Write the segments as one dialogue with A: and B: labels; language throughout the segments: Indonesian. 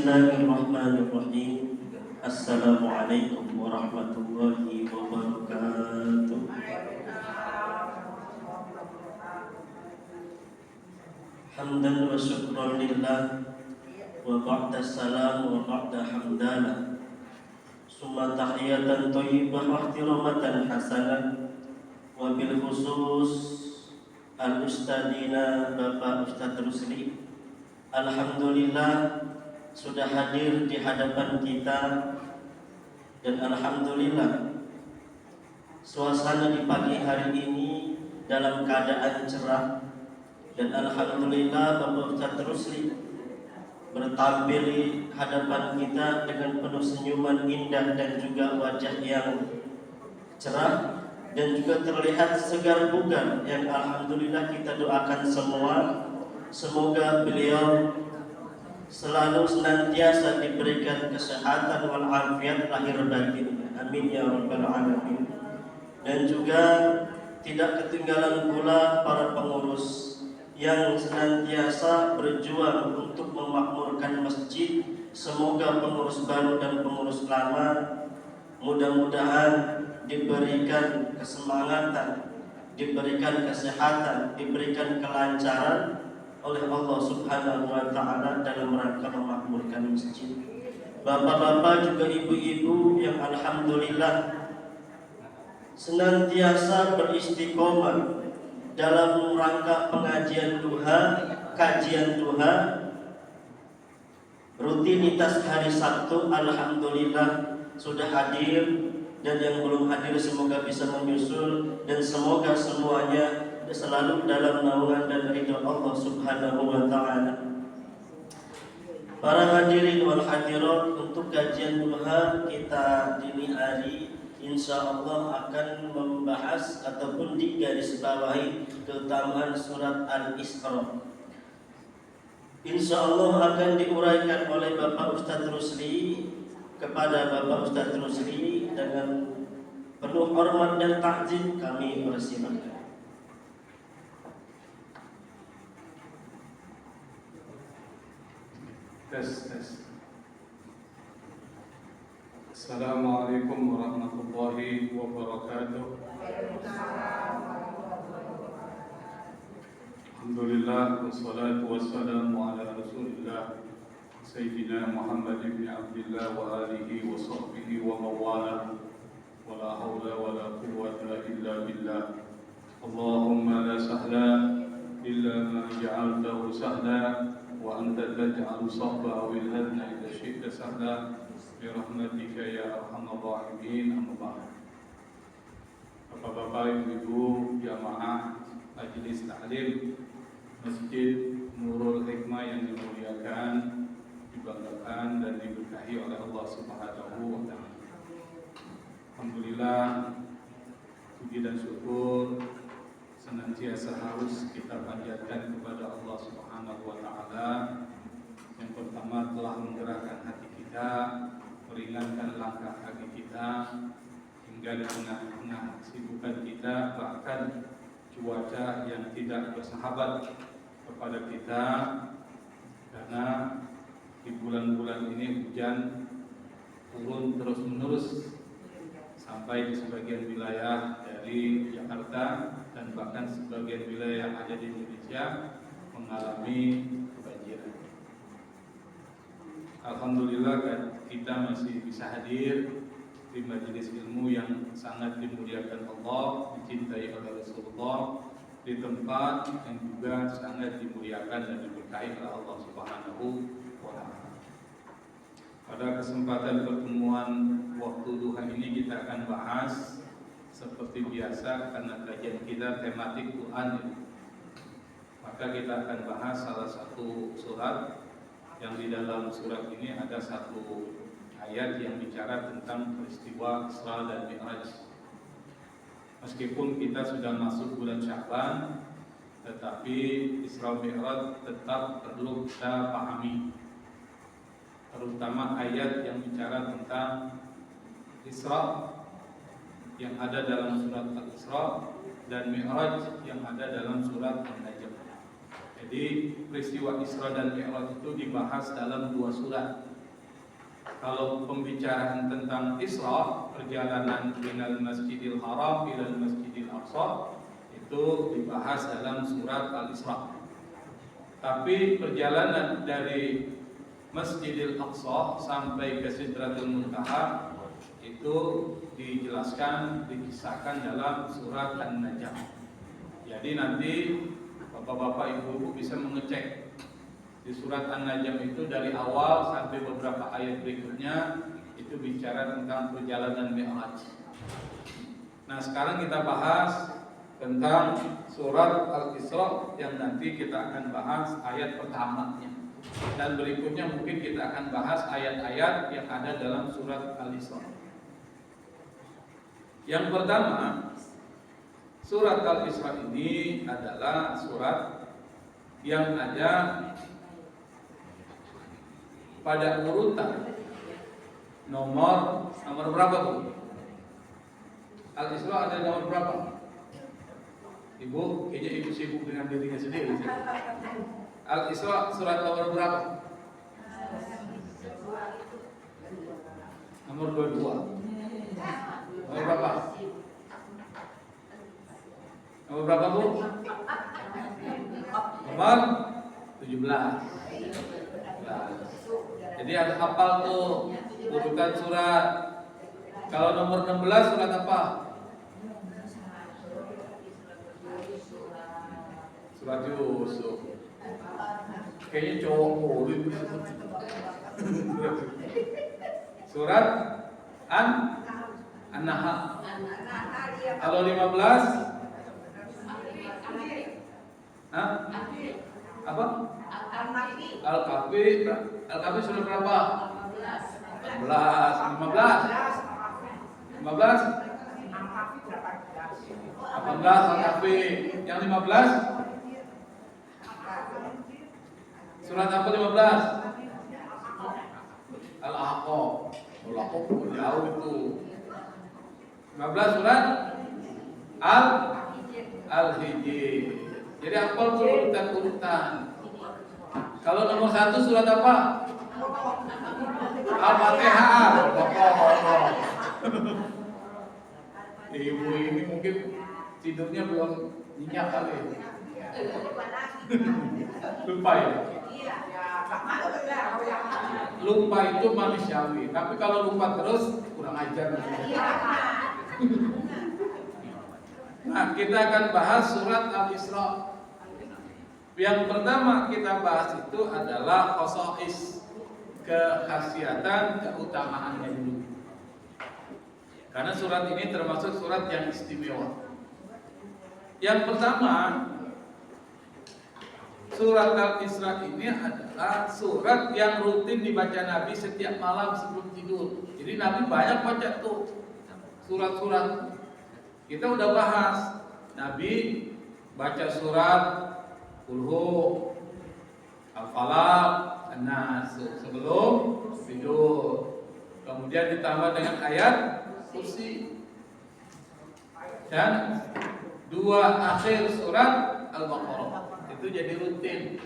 A: Bismillahirrahmanirrahim. Assalamualaikum warahmatullahi wabarakatuh. Hamdan wa syukran lillah wa ba'da salam wa ba'da hamdalah. Summa tahiyatan thayyibah wa ihtiramatan hasanah. Wa bil khusus al-ustadina Bapak Ustadz Rusli, alhamdulillah sudah hadir di hadapan kita, dan alhamdulillah suasana di pagi hari ini dalam keadaan cerah, dan alhamdulillah Bapak Ustadz Rusli bertampil di hadapan kita dengan penuh senyuman indah dan juga wajah yang cerah dan juga terlihat segar bugar, yang alhamdulillah kita doakan semua semoga beliau selalu senantiasa diberikan kesehatan wal afiat lahir batin, amin ya rabbal alamin. Dan juga tidak ketinggalan pula para pengurus yang senantiasa berjuang untuk memakmurkan masjid. Semoga pengurus baru dan pengurus lama mudah-mudahan diberikan kesemangatan, diberikan kesehatan, diberikan kelancaran oleh Allah Subhanahu wa Ta'ala dalam rangka memakmurkan masjid. Bapak-bapak juga ibu-ibu yang alhamdulillah senantiasa beristiqomah dalam rangka pengajian duha, kajian duha, rutinitas hari Sabtu, alhamdulillah sudah hadir, dan yang belum hadir semoga bisa menyusul, dan semoga semuanya selalu dalam naungan dan ridha Allah Subhanahu wa Ta'ala. Para hadirin wal hadirat, untuk kajian duha kita dini hari insyaallah akan membahas ataupun digarisbawahi keutamaan surat Al-Isra. Insyaallah akan diuraikan oleh Bapak Ustadz Rusli kepada Bapak Ustadz Rusli. Dengan penuh hormat dan takzim kami persilakan.
B: Tes. Assalamualaikum warahmatullahi wabarakatuh. Alhamdulillah wassalatu wassalamu ala Rasulillah Sayyidina Muhammad ibn Abdullah wa alihi wa sahbihi wa mawala, wa la hawla wa la quwwata illa billah. Allahumma la sahla illa ma ja'altahu sahla wa anta taj'alu sahba awil hadna idha syi'ta sahla bi rahmatika ya arhamar rahimin. Amma ba'd. Bapak-bapak, ibu-ibu, jamaah majelis taklim Masjid Nurul Hikmah yang dimuliakan, dibanggakan dan diberkahi oleh Allah Subhanahu wa Ta'ala. Alhamdulillah, puji dan syukur senantiasa harus kita panjatkan kepada Allah Subhanahu wa Ta'ala. Yang pertama telah menggerakkan hati kita, meringankan langkah kaki kita, hingga di tengah-tengah kesibukan kita, bahkan cuaca yang tidak bersahabat kepada kita, karena di bulan-bulan ini hujan turun terus-menerus sampai di sebagian wilayah dari Jakarta dan bahkan sebagian wilayah yang ada di Indonesia mengalami kebanjiran. Alhamdulillah kita masih bisa hadir di majelis ilmu yang sangat dimuliakan Allah, dicintai oleh Rasulullah, di tempat yang juga sangat dimuliakan dan diberkahi oleh Allah Subhanahu wa Ta'ala. Pada kesempatan pertemuan waktu duha ini kita akan bahas seperti biasa, karena kajian kita tematik Quran, maka kita akan bahas salah satu surat yang di dalam surat ini ada satu ayat yang bicara tentang peristiwa Isra dan Mi'raj. Meskipun kita sudah masuk bulan Sya'ban, tetapi Isra Mi'raj tetap perlu kita pahami, terutama ayat yang bicara tentang Isra yang ada dalam surat Al-Isra dan Mi'raj yang ada dalam surat An-Najm. Jadi peristiwa Isra dan Mi'raj itu dibahas dalam dua surat. Kalau pembicaraan tentang Isra, perjalanan minal Masjidil Haram ilal Masjidil Aqsa, itu dibahas dalam surat Al-Isra. Tapi perjalanan dari Masjidil Aqsa sampai ke Sidratul Muntaha itu dijelaskan, dikisahkan dalam surat An-Najm. Jadi nanti bapak-bapak, ibu-ibu bisa mengecek di surat An-Najm itu dari awal sampai beberapa ayat berikutnya itu bicara tentang perjalanan Mi'raj. Nah, sekarang kita bahas tentang surat Al-Isra yang nanti kita akan bahas ayat pertamanya. Dan berikutnya mungkin kita akan bahas ayat-ayat yang ada dalam surat Al-Isra. Yang pertama, surat Al-Isra ini adalah surat yang ada pada urutan nomor berapa, Bu? Al-Isra ada nomor berapa? Ibu, kayaknya ibu sibuk dengan dirinya sendiri. Al-Isra surat nomor berapa? Nomor 22. Nomor berapa? Nomor berapa, Bu? Nomor 17. Jadi harus hafal tuh urutan surat. Kalau nomor 16 surat apa? Surat Yusuf. Kayaknya cowok mulu. Surat An-Nahl. Kalau 15 apa? Al-Kahfi. Al-Kahfi surat berapa? 15. 18 Al-Kahfi. Yang 15 surat apa 15? Al-Ahqaf. Al-Ahqaf jauh itu. 15 surat Al-Hijr. Jadi apa urutan-urutan? Kalau nomor 1 surat apa? Al-Fatihah. Ibu ini mungkin tidurnya belum nyenyak kali. Lupa ya? Lupa itu manusiawi, tapi kalau lupa terus kurang ajar. Nah, kita akan bahas surat Al-Isra. Yang pertama kita bahas itu adalah khosais, kekhasiatan, keutamaannya dulu. Karena surat ini termasuk surat yang istimewa. Yang pertama, surat Al-Isra ini adalah surat yang rutin dibaca Nabi setiap malam sebelum tidur. Jadi Nabi banyak baca tuh surat-surat. Kita udah bahas, Nabi baca surat Qul Al-Falaq, An-Nas sebelum tidur. Kemudian ditambah dengan ayat Kursi. Dan 2 akhir surat Al-Baqarah. Itu jadi rutin.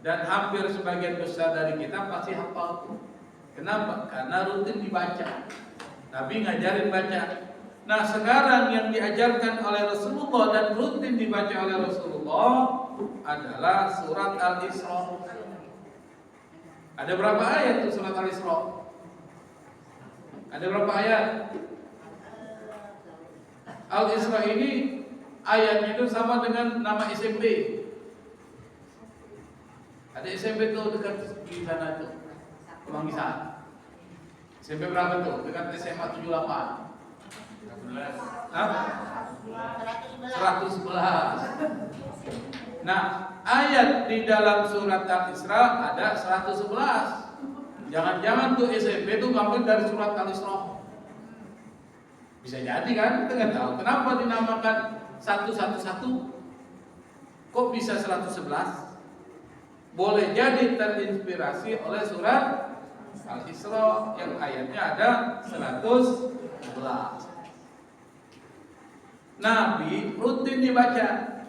B: Dan hampir sebagian besar dari kita pasti hafal. Kenapa? Karena rutin dibaca. Nabi ngajarin baca. Nah, sekarang yang diajarkan oleh Rasulullah dan rutin dibaca oleh Rasulullah adalah surat Al-Isra. Ada berapa ayat tuh surat Al-Isra? Ada berapa ayat? Al-Isra ini ayatnya itu sama dengan nama SMP. Ada SMP tuh dekat di sana tuh, Kemanggisan. SMP berapa tuh? Dekat SMA 78. 111. Nah, ayat di dalam surat Al-Isra ada 111. Jangan-jangan tuh SMP itu ngambil dari surat Al-Isra. Bisa jadi kan? Kita nggak tahu. Kenapa dinamakan 111? Kok bisa 111? Boleh jadi terinspirasi oleh surat Al-Isra yang ayatnya ada 111. Nabi rutin dibaca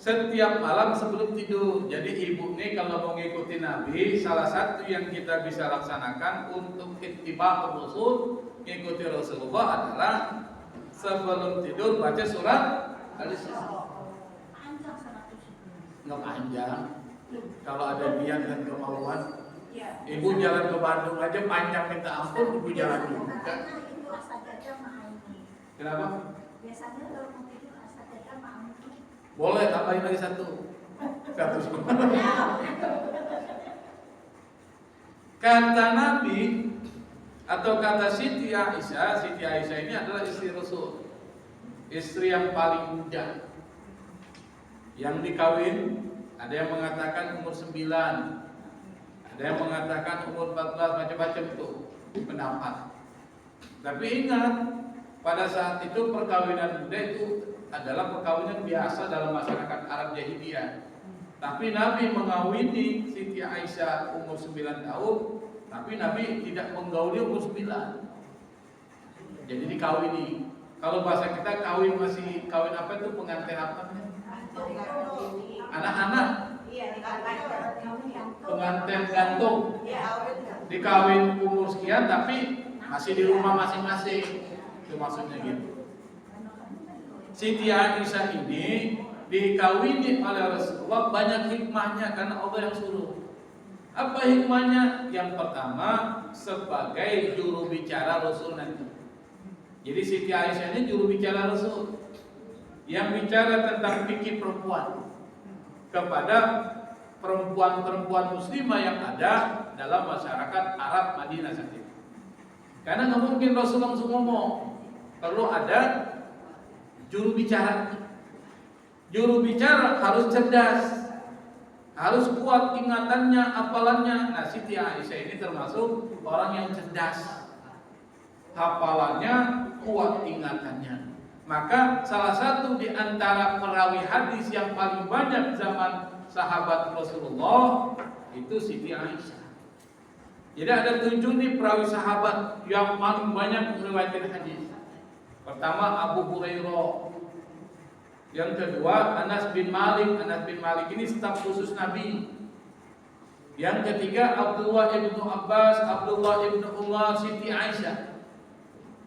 B: setiap malam sebelum tidur. Jadi ibu nih kalau mau ngikutin Nabi, salah satu yang kita bisa laksanakan untuk ittiba Rasul, ngikuti Rasulullah adalah sebelum tidur baca surat Al-Isra. Nggak panjang. Kalau ada niat dan kemauan, ibu jalan ke Bandung aja panjang minta ampun, ibu jalan juga. Kenapa?
C: Biasanya kalau mau tidur asal mau.
B: Boleh tambahin lagi satu. Kata Nabi atau kata Siti Aisyah ini adalah istri Rasul, istri yang paling muda, yang dikawin. Ada yang mengatakan umur 9, ada yang mengatakan umur 14, macam-macam itu pendapat. Tapi ingat, pada saat itu perkawinan muda itu adalah perkawinan biasa dalam masyarakat Arab Jahiliyah. Tapi Nabi mengawini Siti Aisyah umur 9 tahun, tapi Nabi tidak menggauli umur 9. Jadi dikawini. Kalau bahasa kita kawin masih kawin apa itu, pengantin apa? Anak-anak. Pengantin gantung. Dikawin umur sekian tapi masih di rumah masing-masing. Itu maksudnya gitu. Siti Aisyah ini dikawini oleh Rasulullah, banyak hikmahnya karena Allah yang suruh. Apa hikmahnya? Yang pertama, sebagai juru bicara Rasul nanti. Jadi Siti Aisyah ini juru bicara Rasul, yang bicara tentang fikih perempuan kepada perempuan-perempuan muslimah yang ada dalam masyarakat Arab Madinah saat itu. Karena nggak mungkin Rasul langsung ngomong, perlu ada juru bicara. Juru bicara harus cerdas, harus kuat ingatannya, hafalannya. Nah, Siti Aisyah ini termasuk orang yang cerdas, hafalannya kuat, ingatannya. Maka salah satu di antara perawi hadis yang paling banyak zaman sahabat Rasulullah itu Siti Aisyah. Jadi ada 7 nih perawi sahabat yang paling banyak meriwayatkan hadis. Pertama Abu Hurairah. Yang kedua Anas bin Malik. Anas bin Malik ini staf khusus Nabi. Yang ketiga Abdullah ibnu Abbas, Abdullah ibnu Umar, Siti Aisyah.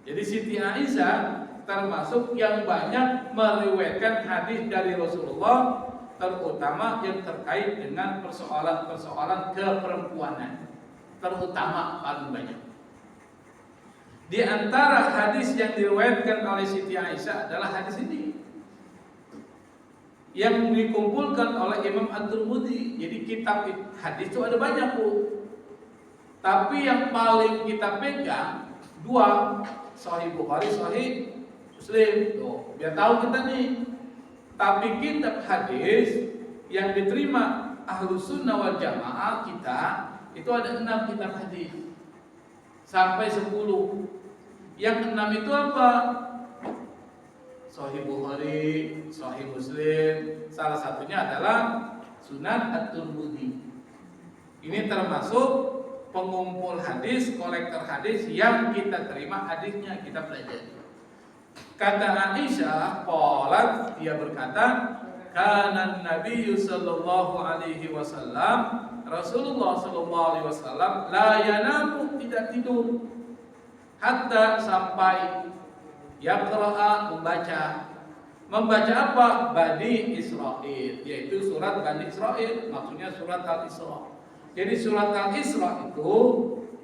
B: Jadi Siti Aisyah termasuk yang banyak meriwayatkan hadis dari Rasulullah, terutama yang terkait dengan persoalan-persoalan keperempuanan, terutama paling banyak. Di antara hadis yang diriwayatkan oleh Siti Aisyah adalah hadis ini, yang dikumpulkan oleh Imam At-Tirmidzi. Jadi kitab hadis itu ada banyak, Bu. Tapi yang paling kita pegang 2, Sahih Bukhari, Sahih Muslim. Tuh, biar tahu kita nih. Tapi kitab hadis yang diterima Ahlus Sunnah wal Jamaah kita itu ada 6 kitab hadis sampai 10. Yang 6 itu apa? Sahih Bukhari, Sahih Muslim. Salah satunya adalah Sunan At-Tirmidzi. Ini termasuk pengumpul hadis, kolektor hadis yang kita terima hadisnya, kita pelajari. Kata Aisyah, qalat, dia berkata, kana Nabi sallallahu alaihi wasallam, Rasulullah sallallahu alaihi wasallam la yanamu, tidak tidur, hatta sampai yaqra'a, membaca apa? Bani Israil, yaitu surat Bani Israil, maksudnya surat Al-Isra. Jadi surat Al-Isra itu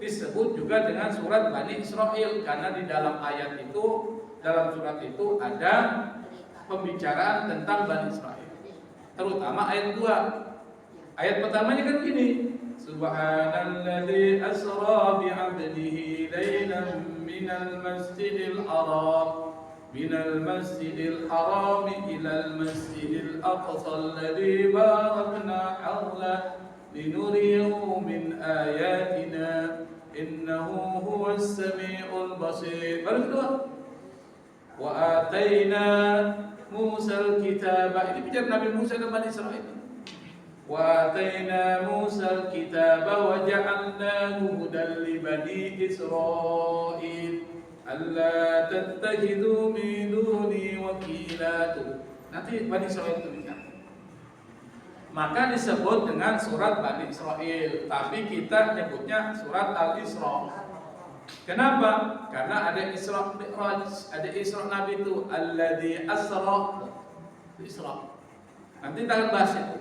B: disebut juga dengan surat Bani Israil karena di dalam ayat itu, dalam surat itu ada pembicaraan tentang Bani Israil, terutama ayat 2. Ayat pertamanya kan gini, Subhanalladzi asra bi'abdihi laylan minal masjidil haram ilal masjidil aqsa alladzi barakna hawlahu linuriyahu min ayatina innahu huwas samiul basir. Baru kedua, wa ataina Musal kitab. Ini bicara Nabi Musa dan Bani Israil. Wa ataina Musal kitab wa ja'alnahu hudan li bani Israil alla tattakhidhu min duni wakila. Nanti Bani Israil itu bicara. maka disebut dengan surat Bani Israil. Tapi kita nyebutnya surat Al-Isra. Kenapa? Karena ada Isra Mi'raj, ada Isra Nabi itu alladzi asra Isra. Nanti kita akan bahas itu.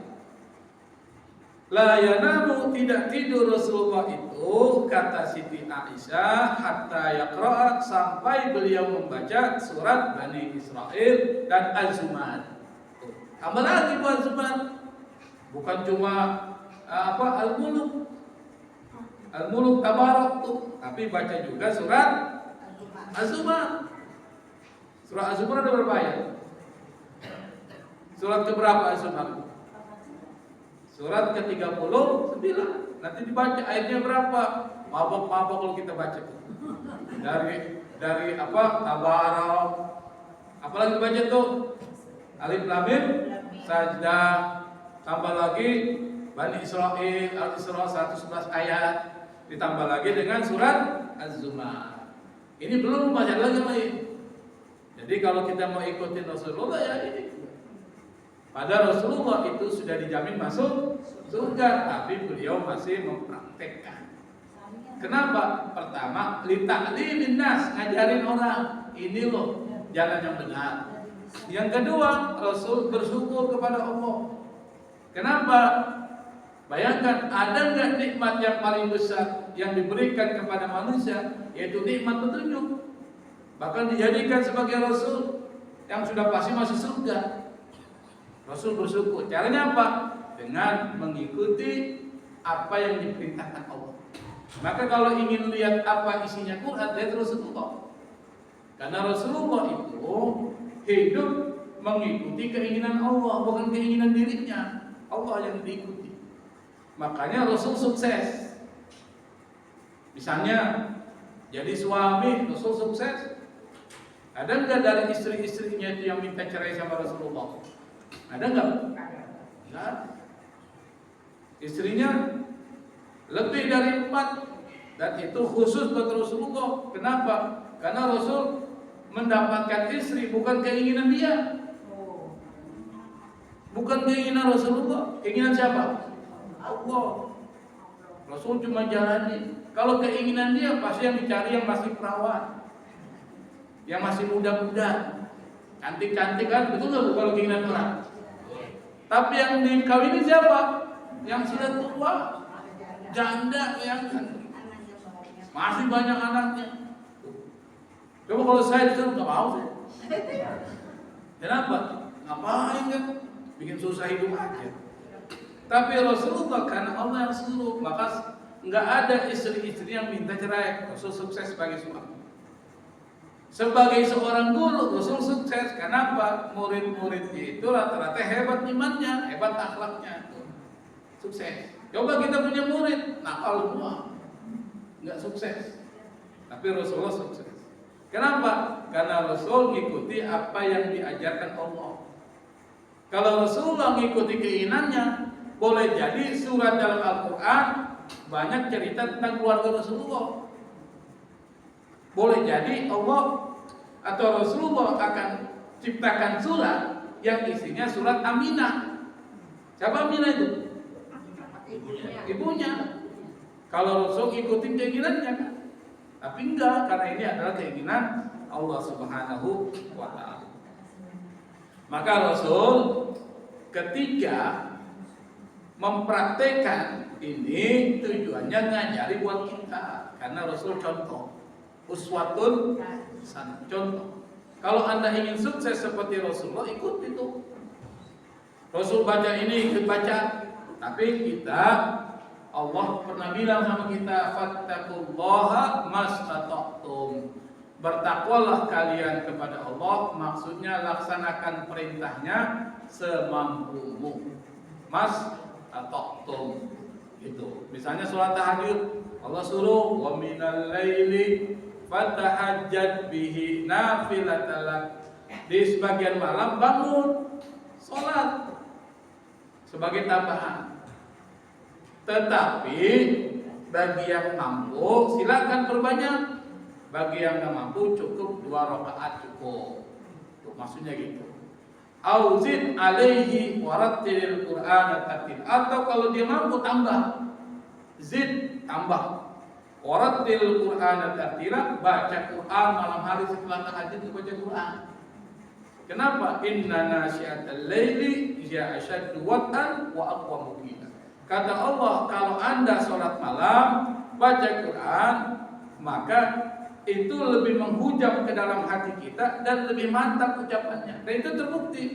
B: La yanamu, tidak tidur Rasulullah itu, kata Siti Aisyah, hatta yaqra'a, sampai beliau membaca surat Bani Israil dan Az-Zumar. Tambah lagi buat Az-Zumar. Bukan cuma Al-Muluk. Al-Muluk Tabarak tuh, tapi baca juga surat Az-Zumar. Surat Az-Zumar ada berapa ayat? Surat keberapa Az-Zumar? Surat ke-39. Nanti dibaca ayatnya berapa? Mabok-mabok kalau kita baca. Dari Tabarak. Apalagi baca tuh? Alif Lam Mim, Sajdah, tambah lagi Bani Israil, Al-Isra 111 ayat. Ditambah lagi dengan surat Az-Zumar. Ini belum baca lagi. Jadi kalau kita mau ikutin Rasulullah ya ini. Pada Rasulullah itu sudah dijamin masuk surga, tapi beliau masih mempraktekkan. Kenapa? Pertama, lita'limin nas, ngajarin orang. Ini loh jalan yang benar. Yang kedua, Rasul bersyukur kepada Allah. Kenapa? Bayangkan, ada nggak nikmat yang paling besar yang diberikan kepada manusia, yaitu nikmat petunjuk. Bahkan dijadikan sebagai Rasul yang sudah pasti masuk surga. Rasul bersyukur. Caranya apa? Dengan mengikuti apa yang diperintahkan Allah. Maka kalau ingin lihat apa isinya Quran, lihat Rasulullah. Karena Rasulullah itu hidup mengikuti keinginan Allah, bukan keinginan dirinya. Allah yang diikuti. Makanya Rasul sukses. Misalnya jadi suami, Rasul sukses. Ada enggak dari istri-istrinya itu yang minta cerai sama Rasulullah? Ada enggak? Enggak. Istrinya lebih dari 4, dan itu khusus buat Rasulullah. Kenapa? Karena Rasul mendapatkan istri bukan keinginan dia. Bukan keinginan Rasulullah. Keinginan siapa? Allah. Rasul cuma jalani. Kalau keinginan dia pasti yang dicari yang masih perawan, yang masih muda-muda, cantik-cantik kan, betul nggak bu kalau keinginan orang? Tapi yang dikawini siapa? Yang sudah tua, janda, yang masih banyak anaknya. Coba kalau saya disuruh nggak mau sih. Kenapa? Ngapain kan? Bikin susah hidup aja. Tapi Rasulullah karena Allah yang suruh, maka nggak ada istri-istri yang minta cerai. Rasul sukses sebagai suami. Sebagai seorang guru, Rasul sukses. Kenapa? Murid-muridnya itu rata-rata hebat imannya, hebat akhlaknya. Sukses. Coba kita punya murid, nakal semua, nggak sukses. Tapi Rasulullah sukses. Kenapa? Karena Rasul mengikuti apa yang diajarkan Allah. Kalau Rasulullah mengikuti keinginannya, boleh jadi surat dalam Al-Quran banyak cerita tentang keluarga Rasulullah. Boleh jadi Allah atau Rasulullah akan ciptakan surat yang isinya surat Aminah. Siapa Aminah itu? Ibunya. Kalau Rasul ikutin keinginannya kan? Tapi enggak, karena ini adalah keinginan Allah Subhanahu wa ta'ala. Maka Rasul ketika mempraktekkan ini tujuannya ngajari buat kita. Karena Rasul contoh, uswatun hasanah, contoh. Kalau Anda ingin sukses seperti Rasulullah, ikut itu. Rasul baca ini, ikut baca. Tapi kita, Allah pernah bilang sama kita, fattaqullaha mastata'tum. Bertakwalah kalian kepada Allah, maksudnya laksanakan perintahnya semampumu. Mastata'tum. Gitu. Misalnya sholat tahajud, Allah suruh wa minal laili fatahajjad bihi nafilatan lak. Di sebagian malam bangun sholat sebagai tambahan. Tetapi bagi yang mampu silakan perbanyak. Bagi yang nggak mampu cukup 2 rakaat cukup. Tuh, maksudnya gitu. Auzid alaihi warattilil Qur'ana tartil. Atau kalau dia mampu tambah. Zid tambah. Warattilil Qur'ana tartila, baca Quran malam hari setelah tahajud itu baca Quran. Kenapa? Inna nasyiatal laili hiya asyaddu wat'an wa aqwamu qila. Kata Allah, kalau Anda sholat malam baca Quran, maka itu lebih menghujam ke dalam hati kita dan lebih mantap ucapannya. Dan itu terbukti.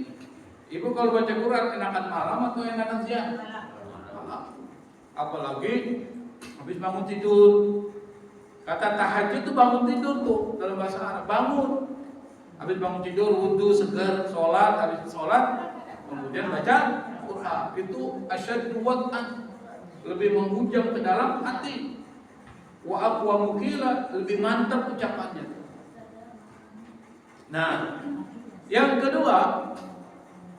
B: Ibu kalau baca Quran enakan malam atau enakan siang? Malam. Apalagi habis bangun tidur. Kata tahajud itu bangun tidur tuh dalam bahasa Arab. Bangun. Habis bangun tidur, wudu, segar, sholat, habis sholat kemudian baca Quran. Itu asyaddu wat'an, lebih menghujam ke dalam hati. Wa aqwamu qila, lebih mantap ucapannya. Nah, yang kedua,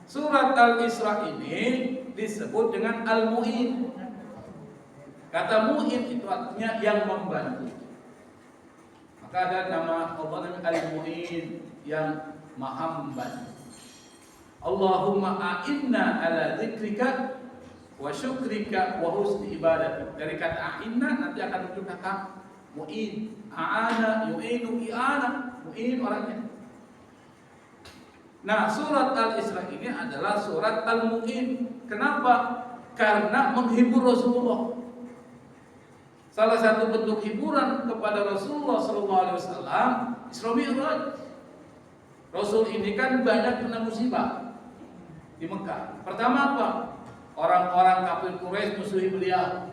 B: surat Al-Isra ini disebut dengan Al-Mu'in. Kata Mu'in itu artinya yang membantu. Maka ada nama Allah namanya Al-Mu'in, yang Maha membantu. Allahumma a'inna ala dzikrika wa syukrika wa husni ibadatik. Dari kata a'inna nanti akan muncul kata mu'in. A'ana, yu'inu, i'ana. Mu'in orangnya. Nah, surat Al-Isra ini adalah surat Al-Mu'in. Kenapa? Karena menghibur Rasulullah. Salah satu bentuk hiburan kepada Rasulullah SAW Isra Mi'raj. Rasul ini kan banyak kena musibah di Mekah. Pertama apa? Orang-orang kafir Quraisy musuhi beliau.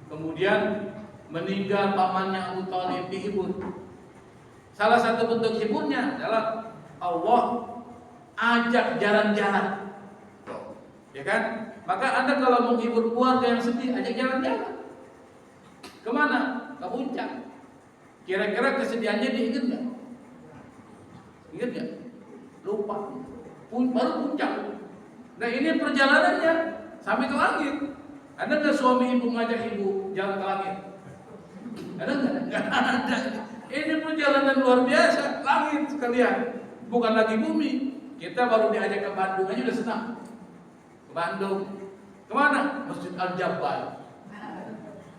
B: Kemudian meninggal pamannya Abu Thalib, dihibur. Salah satu bentuk hiburnya adalah Allah ajak jalan-jalan. Ya kan? Maka Anda kalau menghibur keluarga yang sedih, ajak jalan-jalan. Kemana? Ke puncak. Kira-kira kesedihannya diingat nggak? Ingat nggak? Lupa. Baru puncak. Nah ini perjalanannya sampai ke langit. Ada nggak suami ibu ngajak ibu jalan ke langit? Ada nggak? Nggak ada. Ini perjalanan luar biasa, langit sekalian. Bukan lagi bumi. Kita baru diajak ke Bandung aja udah senang. Ke Bandung. Kemana? Masjid Al-Jabbal.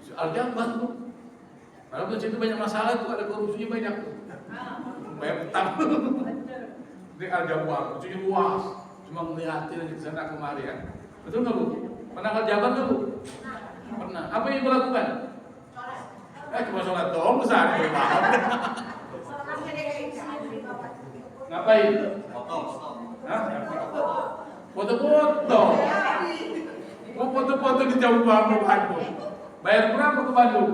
B: Masjid Al-Jabbal tuh. Kalau di situ banyak masalah tuh, ada korupsinya banyak tuh. Banyak petang. Di Al-Jabbal, kursinya luas. Cuma ngeliatin aja ke sana kemari ya. Betul nggak Bu? Pernah Al-Jabbal nggak Bu? Pernah. Apa yang Ibu lakukan? Cuma sholat doang, besar itu banget. Ngapain? Foto. Hah? Foto-foto. Mau foto-foto di Jawa Bandung. Bayar berapa ke Bandung?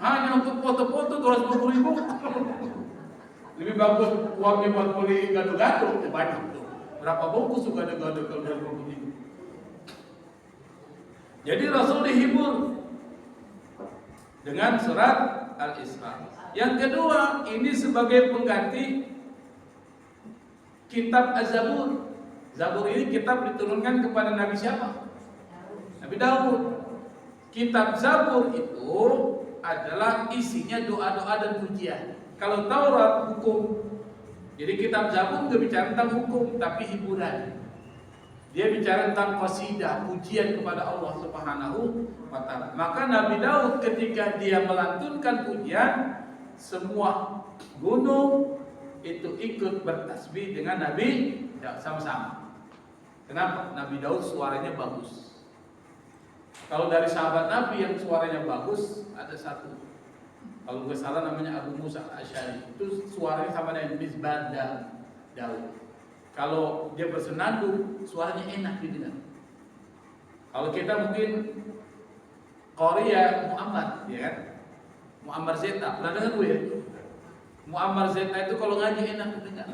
B: Hanya untuk foto-foto 250.000. Lebih bagus uangnya buat beli gado-gado. Banyak tuh. Berapa bungkus tuh gado-gado kalau 250.000? Jadi Rasul dihibur dengan surat Al-Isra. Yang kedua, ini sebagai pengganti kitab Az-Zabur. Zabur ini kitab diturunkan kepada Nabi siapa? Nabi Daud. Kitab Zabur itu adalah isinya doa-doa dan pujian. Kalau Taurat hukum. Jadi kitab Zabur nggak bicara tentang hukum, tapi hiburan. Dia bicara tentang qasidah, pujian kepada Allah Subhanahu wa ta'ala. Maka Nabi Daud ketika dia melantunkan pujian, semua gunung itu ikut bertasbih dengan Nabi Daud sama-sama. Kenapa? Nabi Daud suaranya bagus. Kalau dari sahabat Nabi yang suaranya bagus, ada satu. Kalau nggak salah namanya Abu Musa Al-Asy'ari. Itu suaranya sama dengan Misbah Daud. Kalau dia bersenandung, suaranya enak didengar. Kalau kita mungkin Korea Muammar, ya kan? Muammar Zeta, pernah dengar gue ya? Muammar Zeta itu kalau ngaji enak didengar.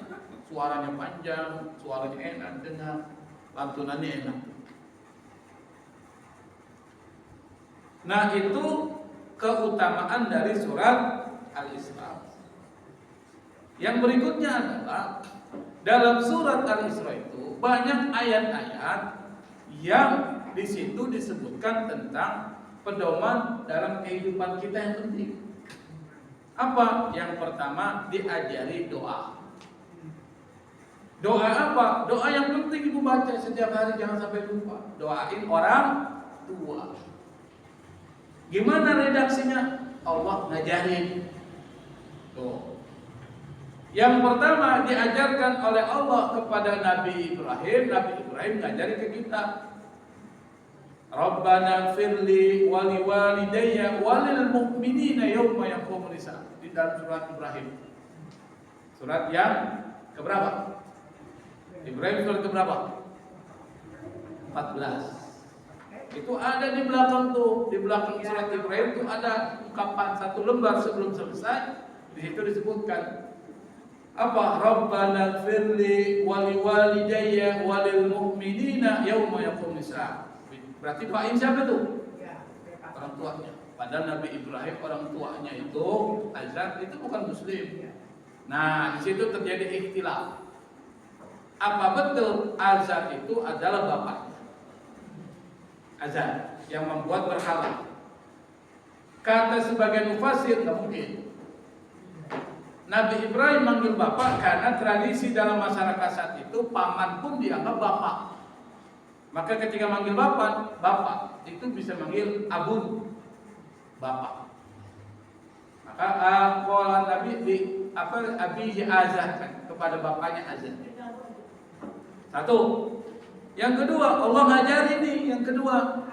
B: Suaranya panjang, suaranya enak didengar, lantunannya enak. Nah itu keutamaan dari surat Al-Isra. Yang berikutnya adalah dalam surat Al-Isra itu banyak ayat-ayat yang di situ disebutkan tentang pedoman dalam kehidupan kita yang penting. Apa? Yang pertama, diajari doa. Doa apa? Doa yang penting ibu baca setiap hari, jangan sampai lupa. Doain orang tua. Gimana redaksinya? Allah ngajarin. Tuh. Yang pertama diajarkan oleh Allah kepada Nabi Ibrahim. Nabi Ibrahim ngajarin ke kita. Rabbana firli wali walidayya walil mu'minina yawma yaqumul hisab. Di dalam surat Ibrahim. Surat yang keberapa? Ibrahim surat keberapa? 14. Itu ada di belakang tuh, di belakang surat Ibrahim itu ada ungkapan satu lembar sebelum selesai. Di situ disebutkan apa? Rabbana firli wali walidayya walil mu'minina yauma yaqumul hisab. Berarti fa'in siapa tuh? Orang tuanya. Padahal Nabi Ibrahim orang tuanya itu Azar itu bukan muslim. Nah, di situ terjadi ikhtilaf. Apa betul Azar itu adalah bapaknya? Azar yang membuat berhala. Kata sebagian mufassir nggak mungkin. Nabi Ibrahim manggil bapak karena tradisi dalam masyarakat saat itu paman pun dianggap bapak. Maka ketika manggil bapak itu bisa manggil abun, bapak. Maka qala Nabi di abihi Azar kepada bapaknya Azar. Satu. Yang kedua, Allah ngajarin nih yang kedua.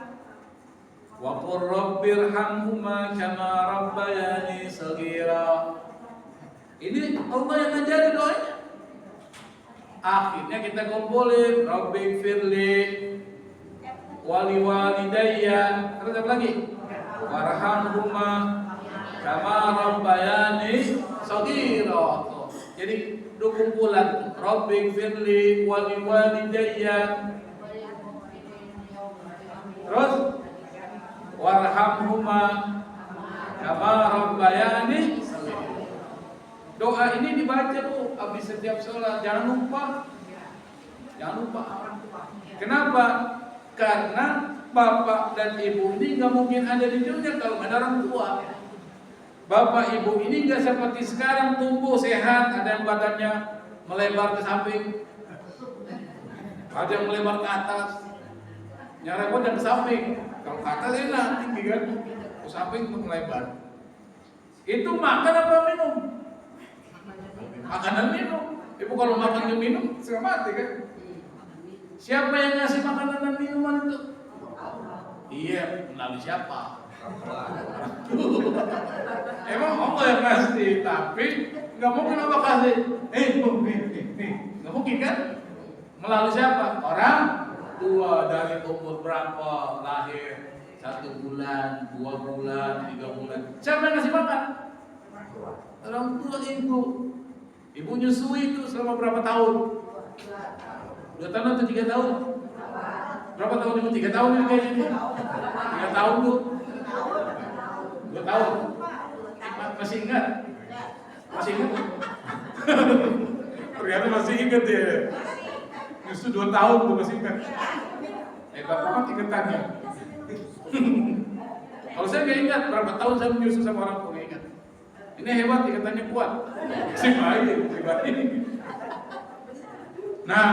B: Wa qur rabbirhamhuma kama rabbayani shaghira. Ini Allah yang ngajarin doanya. Akhirnya kita kumpulin Rabbi firli wali walidayya. Terus apa lagi? Warhamhuma kama rabbayani shaghira. Jadi dua kumpulan Rabbi firli wali walidayya, terus warhamhuma kama rabbayani. Doa ini dibaca Bu habis setiap sholat, jangan lupa. Kenapa? Karena bapak dan ibu ini nggak mungkin ada di dunia kalau nggak ada orang tua. Bapak ibu ini nggak seperti sekarang tumbuh sehat, ada yang badannya melebar ke samping, ada yang melebar ke atas, yang repot yang ke samping. Kalau ke atas enak tinggi kan, ke samping untuk melebar. Itu makan apa minum? Makanan minum. Ibu kalau makan dan minum suka mati kan? Siapa yang ngasih makanan dan minuman itu? Iya, melalui siapa? Emang Allah yang ngasih, tapi nggak mungkin Allah kasih. Nggak mungkin kan? Melalui siapa? Orang tua. Dari umur berapa lahir? 1 bulan, 2 bulan, 3 bulan. Siapa yang ngasih makan? Orang tua ibu. Ibu nyusui itu selama berapa tahun? 2 tahun atau 3 tahun? Berapa tahun ibu? 3 tahun ini kayaknya. 3 tahun tuh. 2 tahun. Masih ingat? Masih ingat? Ternyata masih ingat ya. Justru 2 tahun tuh masih ingat. Bapak ingetannya. Kalau saya nggak ingat berapa tahun saya menyusu sama orang tua, nggak ingat. Ini hebat, ingatannya kuat. Si baik. Nah,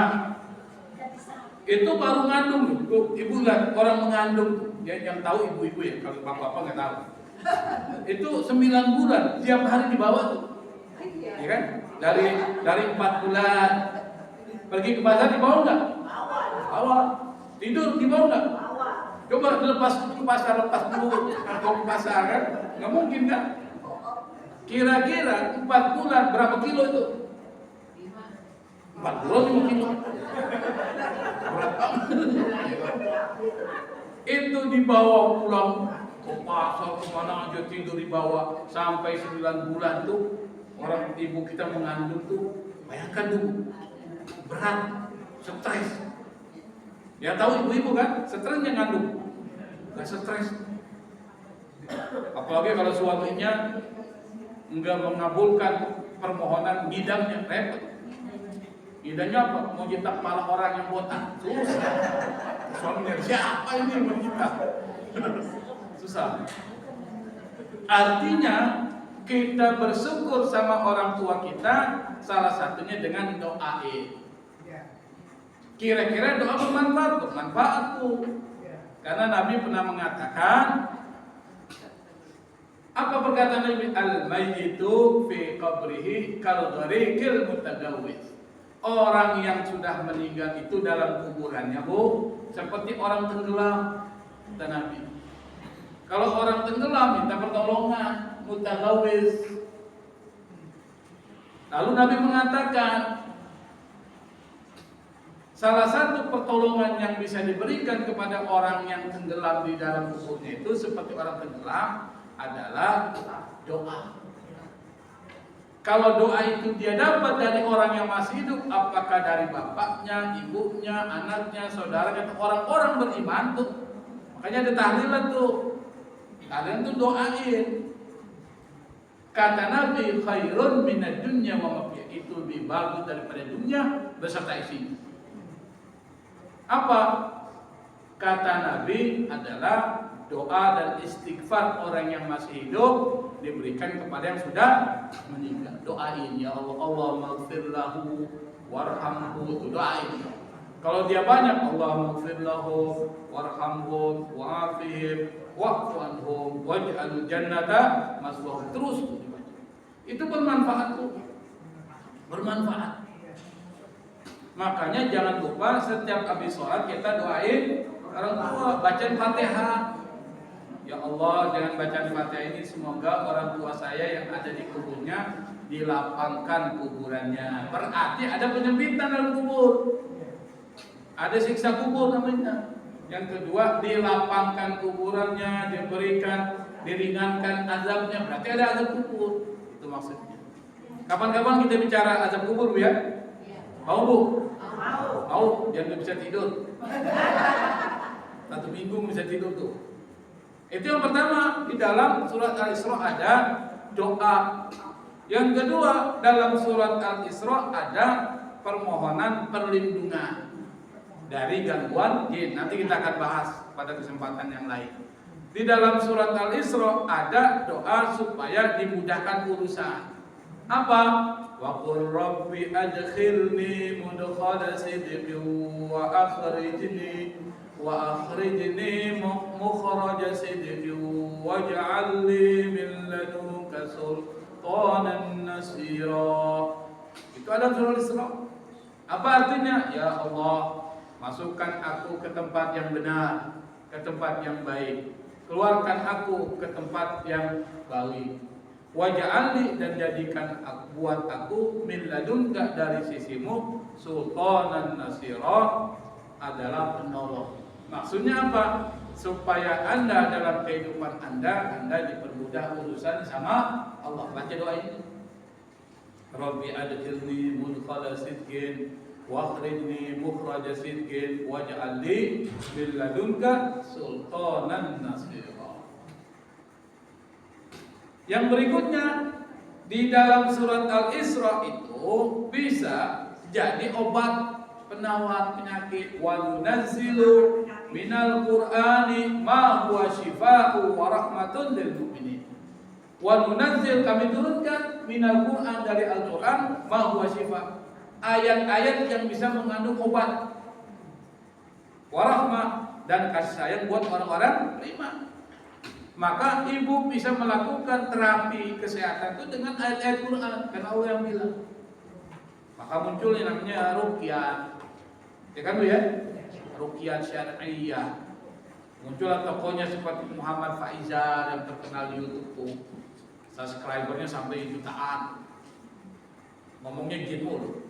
B: itu baru ngandung. Ibu lihat orang mengandung. Yang tahu ibu-ibu ya, kalau bapak-bapak nggak tahu. Itu 9 bulan, tiap hari dibawa tuh, ya kan? Dari 4 bulan, pergi ke pasar dibawa nggak? Bawa. Tidur dibawa nggak? Coba lepas ke pasar, lepas dulu, mau ke pasar kan? Nggak mungkin kan? Kira-kira 4 bulan berapa kilo itu? 4 bulan 5 kilo. Berapa? Itu dibawa pulang ke pasar, kemana aja tidur dibawa sampai 9 bulan tuh. Orang ibu kita mengandung tuh, bayangkan dulu, berat, stres. Ya tahu ibu-ibu kan, stresnya ngandung, nggak stres. Apalagi kalau suaminya enggak mengabulkan permohonan ngidamnya, repot. Ngidamnya apa? Mau jitak kepala orang yang botak, susah. Suaminya siapa ini yang menjitak? Susah. Artinya kita bersyukur sama orang tua kita, salah satunya dengan doain. Kira-kira doa bermanfaat? Bermanfaat tuh. Karena Nabi pernah mengatakan, apa perkataan Nabi? Al-mayyitu fi qabrihi kal gharikil mutagawwis. Orang yang sudah meninggal itu dalam kuburannya, Bu, seperti orang tenggelam, kata Nabi. Kalau orang tenggelam minta pertolongan, mutagawwis. Lalu Nabi mengatakan, salah satu pertolongan yang bisa diberikan kepada orang yang tenggelam di dalam kuburnya itu seperti orang tenggelam adalah doa. Kalau doa itu dia dapat dari orang yang masih hidup, apakah dari bapaknya, ibunya, anaknya, saudaranya, atau orang-orang beriman tuh. Makanya ada tahlilan tuh. Kalian tuh doain. Kata Nabi, khairun minad dunya wa ma fiha, itu lebih bagus daripada dunia beserta isinya. Apa? Kata Nabi adalah doa dan istighfar orang yang masih hidup diberikan kepada yang sudah meninggal. Doain, ya Allah, Allahumma ighfir lahu warhamhu, itu doain. Kalau dia banyak, Allahumma ighfir lahu warhamhu wa'afihim wa'fu anhum waj'al jannata maswahum, terus dibaca. Itu bermanfaat tuh. Bermanfaat. Makanya jangan lupa setiap habis sholat kita doain orang tua, bacaan Fatihah. Ya Allah, dengan bacaan Fatihah ini semoga orang tua saya yang ada di kuburnya dilapangkan kuburannya. Berarti ada penyempitan dalam kubur. Ada siksa kubur namanya. Yang kedua, dilapangkan kuburannya, diringankan azabnya. Berarti ada azab kubur. Itu maksudnya. Kapan-kapan kita bicara azab kubur, Bu, ya? Mau, Bu? Mau, biar nggak bisa tidur. 1 minggu bisa tidur tuh. Itu yang pertama, di dalam surat Al-Isra ada doa. Yang kedua, dalam surat Al-Isra ada permohonan perlindungan dari gangguan jin. Nanti kita akan bahas pada kesempatan yang lain. Di dalam surat Al-Isra ada doa supaya dimudahkan urusan. Apa? Wa qur rabbi adkhilni mudkhala sidqin wa akhrijni mukhraja sidqin waj'al li min ladunka sultanan nasira. Itu ada surah Al-Isra. Apa artinya? Ya Allah, masukkan aku ke tempat yang benar, ke tempat yang baik. Keluarkan aku ke tempat yang baik. Waj'alni, dan jadikan buat aku min ladunka, dari sisimu, sultanan nasira, adalah penolong. Maksudnya apa? Supaya Anda dalam kehidupan Anda dipermudah urusan sama Allah. Baca doa ini. Rabbi adkhilni mudkhala sidqin wa akhrijni mukhraja sidqin waj'al li min ladunka sultanan nasira. Yang berikutnya, di dalam surat Al-Isra itu bisa jadi obat penawar penyakit. Wa nunazzilu minal qur'ani ma huwa shifaa'u wa rahmatun lil mu'minin. Wa nunazzil, kami turunkan, minal qur'an, dari Al-Qur'an, ma huwa shifa', ayat-ayat yang bisa mengandung obat, wa rahmah, dan kasih sayang buat orang-orang beriman. Maka ibu bisa melakukan terapi kesehatan itu dengan ayat-ayat Quran, karena Allah yang bilang. Maka muncul yang namanya ruqyah. Ya kan, Bu, ya? Ruqyah syar'iyyah. Muncul tokonya seperti Muhammad Faizal yang terkenal di YouTube tuh. Subscribernya sampai jutaan. Ngomongnya jin mulu.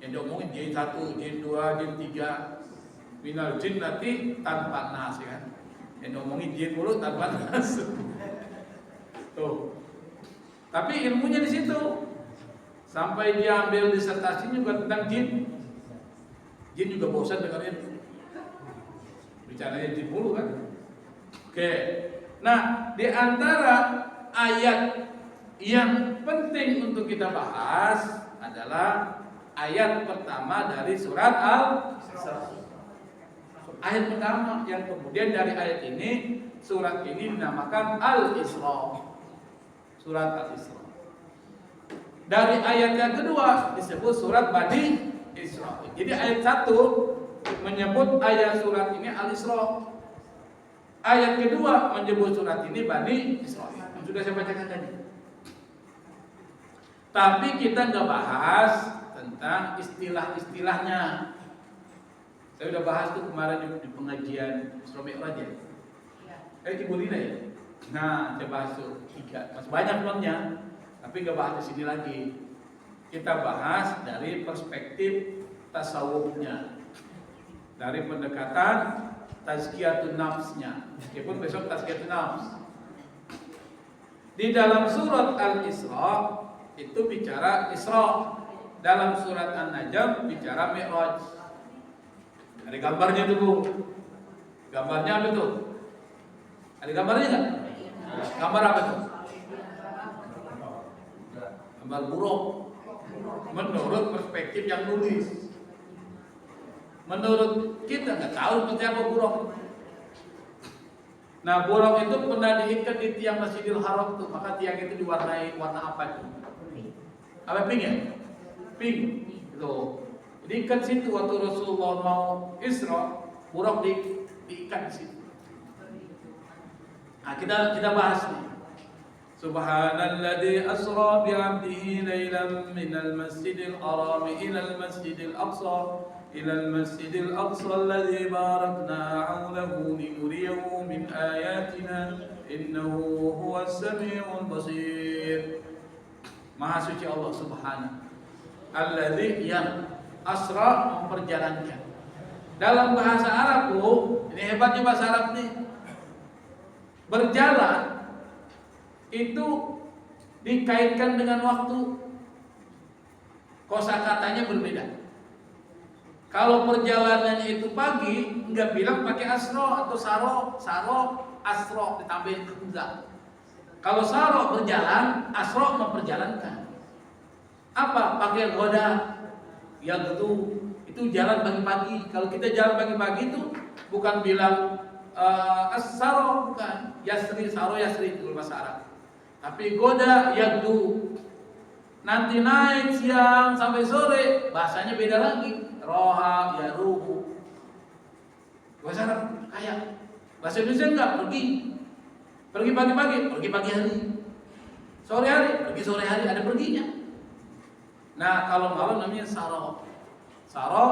B: Yang diomongin jin 1, jin 2, jin 3. Minal jinnati tanpa nas, ya kan? Yang ngomongin jin mulu tanpa nas. Tuh. Tapi ilmunya di situ. Sampai dia ambil disertasinya juga tentang jin. Jin juga bosan dengerin. Bicaranya jin mulu kan. Oke. Nah, di antara ayat yang penting untuk kita bahas adalah ayat pertama dari surat Al-Isra. Ayat pertama yang kemudian dari ayat ini, surat ini dinamakan Al-Isra. Surat Al-Isra. Dari ayat yang kedua disebut surat Bani Isra. Jadi ayat 1 menyebut ayat surat ini Al-Isra. Ayat kedua menyebut surat ini Bani Israil. Yang sudah saya bacakan tadi. Tapi kita nggak bahas tentang istilah-istilahnya. Saya udah bahas tuh kemarin di pengajian Isra Mi'raj ya. Ibu Lina ya. Nah, saya bahas tuh 3. Masih banyak belumnya. Tapi nggak bahas di sini lagi. Kita bahas dari perspektif tasawufnya, dari pendekatan tazkiyatun nafsnya. Meskipun besok tazkiyatun nafs. Di dalam surat Al-Isra itu bicara Isra. Dalam surat An-Najm bicara Mi'raj. Ada gambarnya tuh Bu. Gambarnya apa tuh? Ada gambarnya nggak? Gambar apa tuh? Gambar buruk. Menurut perspektif yang nulis. Menurut kita nggak tahu seperti apa buruk. Nah, buruk itu pernah diikat di tiang Masjidil Haram tuh, maka tiang itu diwarnai warna apa itu? Apa pink ya? Pink. Itu. Diikat situ waktu Rasulullah mau Isra, buruk diikat di situ. Nah, kita bahas nih. Subhanalladzi asra bi'abdihi lailan minal masjidil haram ilal masjidil aqsa ilal masjidil aqsa alladzi barakna 'hawlahu linuriyahu min ayatina innahu huwas samiul basir. Maha suci Allah Subhanahu. Alladzi yang asra memperjalankan. Dalam bahasa Arab, Bu, ini hebatnya bahasa Arab nih. Berjalan itu dikaitkan dengan waktu. Kosakatanya berbeda. Kalau perjalanannya itu pagi, enggak bilang pakai asro atau saro, asro ditambahin enggak. Kalau saro berjalan, asro memperjalankan. Apa? Pakai goda. Ya gitu. Itu jalan pagi-pagi. Kalau kita jalan pagi-pagi itu bukan bilang as-saro, bukan. Yasri, saro yasri itu bahasa Arab. Tapi goda yagdu. Nanti naik siang sampai sore, bahasanya beda lagi. Roha yaruhu. Bahasa Arab kayak bahasa Indonesia enggak pergi. Pergi pagi-pagi, pergi pagi hari. Sore hari, pergi sore hari, ada perginya. Nah, kalau malam namanya saro. Saro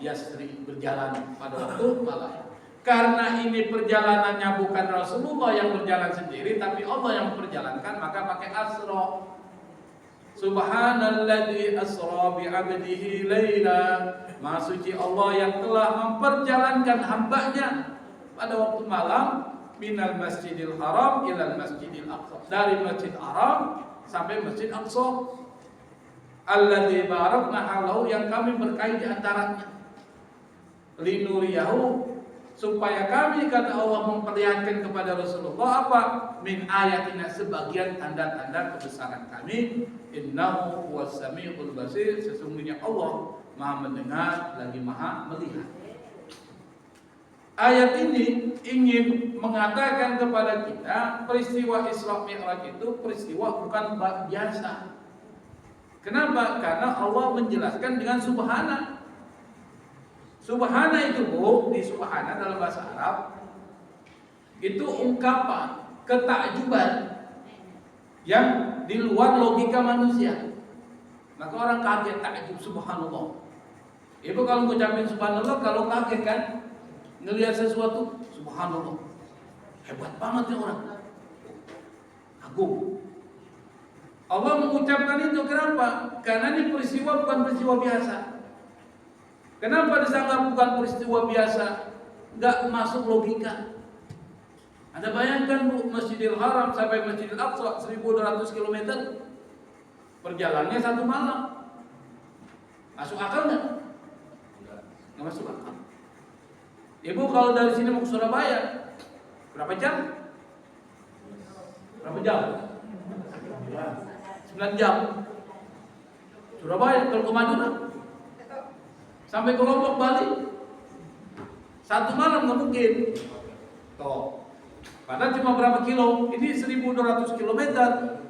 B: yasri, berjalan pada waktu malam. Karena ini perjalanannya bukan Rasulullah yang berjalan sendiri, tapi Allah yang memperjalankan, maka pakai asra. Subhanalladzi asra bi'abdihi laila. Maha suci Allah yang telah memperjalankan hambanya pada waktu malam minal masjidil haram ilal masjidil aqsa. Dari Masjid Haram sampai Masjid Aqsa. Alladzi barakna halahu, yang kami berkahi di antaranya. Linuriyahu, supaya kami, kata Allah, memperlihatkan kepada Rasulullah apa? Min ayatina, sebagian tanda-tanda kebesaran kami. Innahu huwas samiul basir, sesungguhnya Allah Maha mendengar lagi Maha melihat. Ayat ini ingin mengatakan kepada kita peristiwa Isra Mi'raj itu peristiwa bukan biasa. Kenapa? Karena Allah menjelaskan dengan subhana. Subhana itu, Bu, di subhana dalam bahasa Arab itu ungkapan ketakjuban yang di luar logika manusia. Maka orang kaget, takjub, subhanallah. Ibu kalau ngucapin subhanallah, kalau kaget kan ngelihat sesuatu, subhanallah, hebat banget ya orang, agung. Allah mengucapkan itu kenapa? Karena ini peristiwa bukan peristiwa biasa. Kenapa disangka bukan peristiwa biasa? Enggak masuk logika. Anda bayangkan, Bu, Masjidil Haram sampai Masjidil Aqsa 1200 km. Perjalanannya 1 malam. Masuk akal enggak? Enggak masuk akal. Ibu kalau dari sini mau ke Surabaya, berapa jam? Berapa jam? 9 jam. Surabaya, kalau ke Madura sampai ke Lombok, Bali 1 malam nggak mungkin. Toh, Padahal cuma berapa kilo? Ini 1.200 km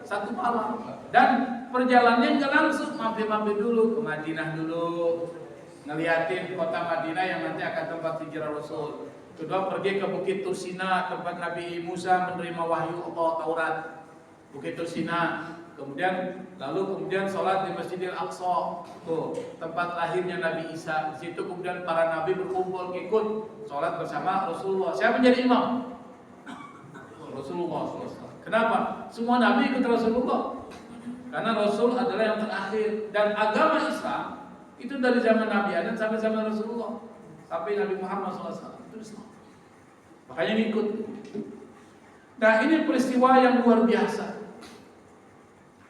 B: satu malam. Dan perjalanannya nggak langsung, mampir-mampir dulu ke Madinah dulu, ngeliatin kota Madinah yang nanti akan tempat hijrah Rasul. Kedua pergi ke Bukit Tursina, tempat Nabi Musa menerima wahyu Allah Taurat. Bukit Tursina. Kemudian sholat di Masjidil Aqsa, tuh tempat lahirnya Nabi Isa. Di situ kemudian para nabi berkumpul ikut sholat bersama Rasulullah. Siapa menjadi imam? Rasulullah SAW. Kenapa? Semua nabi ikut Rasulullah. Karena Rasul adalah yang terakhir. Dan agama Islam itu dari zaman Nabi Adam sampai zaman Rasulullah, sampai Nabi Muhammad SAW. Itu Islam. Makanya ngikut. Nah, ini peristiwa yang luar biasa.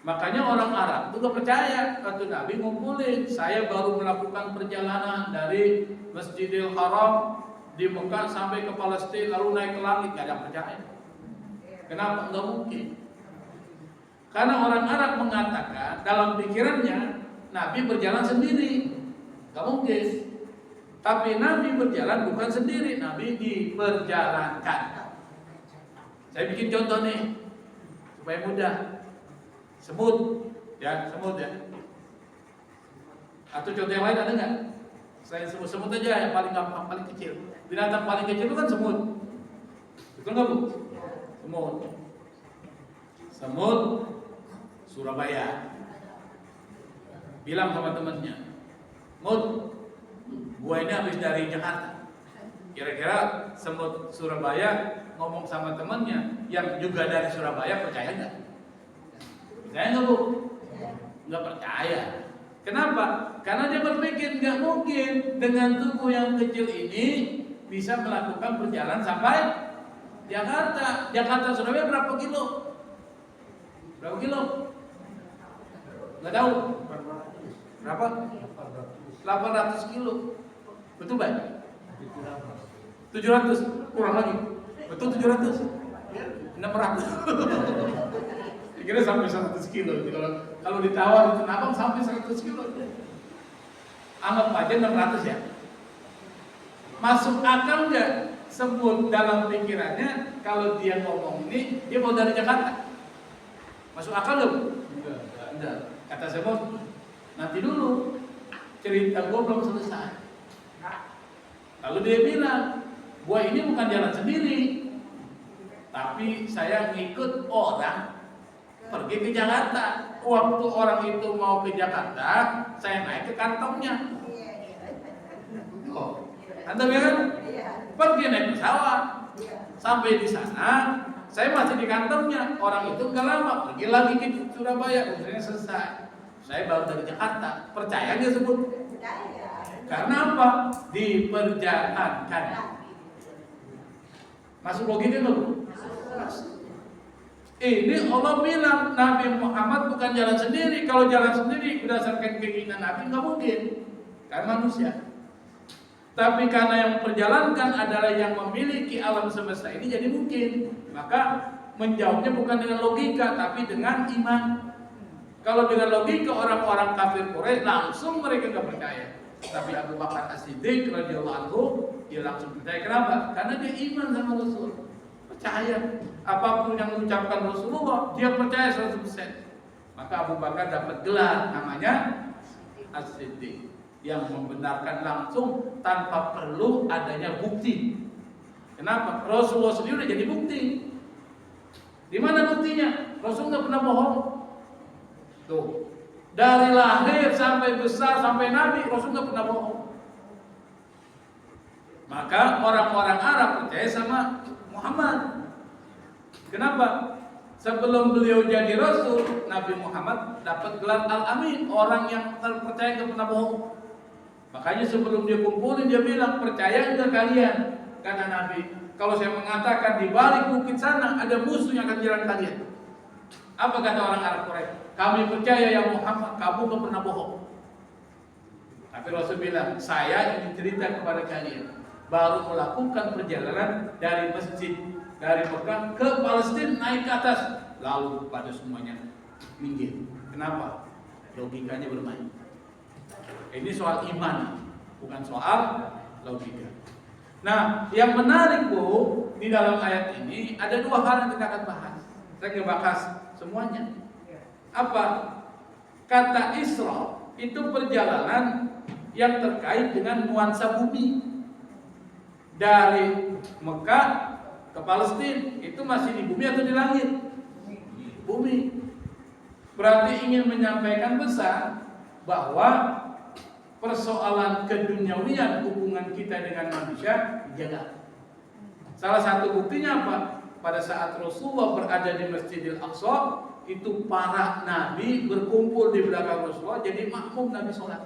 B: Makanya orang Arab itu gak percaya. Kata Nabi ngumpulin, saya baru melakukan perjalanan dari Masjidil Haram di Mekah sampai ke Palestina lalu naik ke langit, gak ada percaya. Kenapa? Enggak mungkin. Karena orang Arab mengatakan dalam pikirannya Nabi berjalan sendiri. Gak mungkin. Tapi Nabi berjalan bukan sendiri, Nabi diperjalankan. Saya bikin contoh nih supaya mudah. Semut ya. Atau contoh yang lain ada nggak? Selain semut aja yang paling gampang, paling kecil. Binatang paling kecil itu kan semut. Betul nggak Bu? Semut Surabaya. Bilang sama temannya, Mut, gua ini habis dari Jakarta. Kira-kira semut Surabaya ngomong sama temannya yang juga dari Surabaya, percaya nggak? Percaya nggak Bu? Nggak percaya. Kenapa? Karena dia berpikir nggak mungkin dengan tubuh yang kecil ini bisa melakukan perjalanan sampai Jakarta. Jakarta Surabaya berapa kilo? Berapa kilo? Nggak tahu. Berapa? 800 kilo. Betul Pak? 700 kurang lagi. Betul 700? 600. Kira sampai 100 kilo. Kalau ditawar itu kenapa sampai 100 kilo? Anggap aja 600 ya. Masuk akal nggak? Semut dalam pikirannya kalau dia ngomong ini dia mau dari Jakarta. Masuk akal nggak? Enggak. Kata semut, nanti dulu cerita gua belum selesai. Lalu dia bilang, gua ini bukan jalan sendiri, tapi saya ngikut orang pergi ke Jakarta. Waktu orang itu mau ke Jakarta, saya naik ke kantongnya. Oh, Anda kan? Pergi naik pesawat, sampai di sana, saya masih di kantongnya. Orang itu nggak lama, pergi lagi ke Surabaya, urusannya selesai. Saya baru dari Jakarta. Percaya nggak sebut? Karena apa? Diperjalankan. Masuk logika nggak Bu? Ini Allah bilang Nabi Muhammad bukan jalan sendiri. Kalau jalan sendiri berdasarkan keinginan Nabi nggak mungkin, karena manusia. Tapi karena yang memperjalankan adalah yang memiliki alam semesta ini, jadi mungkin. Maka menjawabnya bukan dengan logika, tapi dengan iman. Kalau dengan logika orang-orang kafir Quraisy langsung mereka nggak percaya. Tapi Abu Bakar As-Siddiq radhiyallahu anhu dia langsung percaya. Kenapa? Karena dia iman sama Rasul. Percaya apapun yang diucapkan Rasulullah, dia percaya 100%. Maka Abu Bakar dapat gelar namanya As-Siddiq, yang membenarkan langsung tanpa perlu adanya bukti. Kenapa? Rasulullah sendiri udah jadi bukti. Di mana buktinya? Rasul nggak pernah bohong. Tuh, dari lahir sampai besar sampai Nabi, Rasul nggak pernah bohong. Maka orang-orang Arab percaya sama Muhammad. Kenapa? Sebelum beliau jadi Rasul, Nabi Muhammad dapat gelar Al-Amin, orang yang terpercaya nggak pernah bohong. Makanya sebelum dia kumpulin dia bilang, percaya nggak kalian? Kata Nabi, kalau saya mengatakan di balik bukit sana ada musuh yang akan menyerang kalian. Apa kata orang Arab Quraisy? Kami percaya ya Muhammad, kamu nggak pernah bohong. Tapi Rasul bilang, saya ingin cerita kepada kalian, baru melakukan perjalanan dari masjid dari Mekah ke Palestina naik ke atas, lalu pada semuanya minggir. Kenapa? Logikanya bermain. Ini soal iman, bukan soal logika. Nah, yang menarik Bu, di dalam ayat ini ada dua hal yang kita akan bahas. Saya nggak bahas semuanya. Apa? Kata Isra itu perjalanan yang terkait dengan nuansa bumi. Dari Mekah ke Palestina, itu masih di bumi atau di langit? Bumi. Berarti ingin menyampaikan pesan bahwa persoalan keduniawian hubungan kita dengan manusia dijaga. Salah satu buktinya apa? Pada saat Rasulullah berada di Masjidil Aqsa, itu para nabi berkumpul di belakang Rasulullah, jadi makmum Nabi sholat.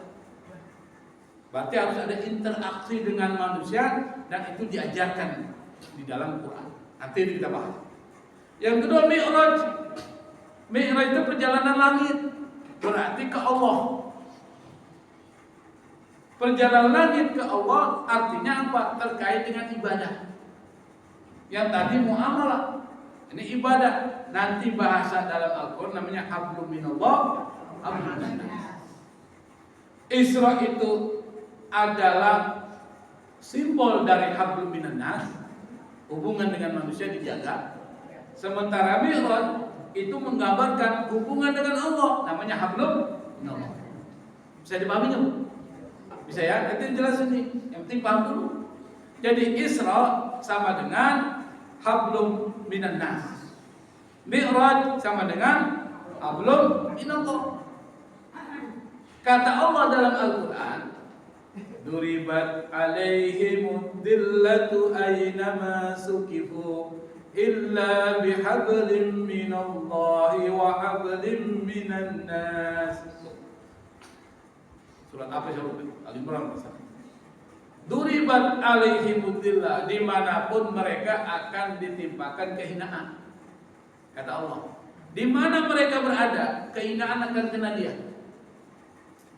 B: Berarti harus ada interaksi dengan manusia, dan itu diajarkan di dalam Quran. Nanti kita bahas. Yang kedua, Mi'raj. Mi'raj itu perjalanan langit, berarti ke Allah. Perjalanan langit ke Allah artinya apa? Terkait dengan ibadah. Yang tadi muamalah, ini ibadah. Nanti bahasa dalam Al-Quran namanya hablum minallah, hablum minannas. Isra itu adalah simbol dari hablum minannas, hubungan dengan manusia dijaga. Sementara Mi'raj itu menggambarkan hubungan dengan Allah, namanya hablum minallah. Bisa dipahami nggak Bu? Bisa ya? Nanti jelasin nih. Yang penting paham dulu. Jadi Isra sama dengan hablum minannas. Mi'raj sama dengan hablum minallah. Kata Allah dalam Al-Quran, duribat alaihimud dillatu aynama sukifu illa bihablim minallahi wa hablim minan nas. Surat apa sih? Al-Imran. Duribat alaihimud dillah, dimanapun mereka akan ditimpakan kehinaan. Kata Allah, di mana mereka berada, kehinaan akan kena dia.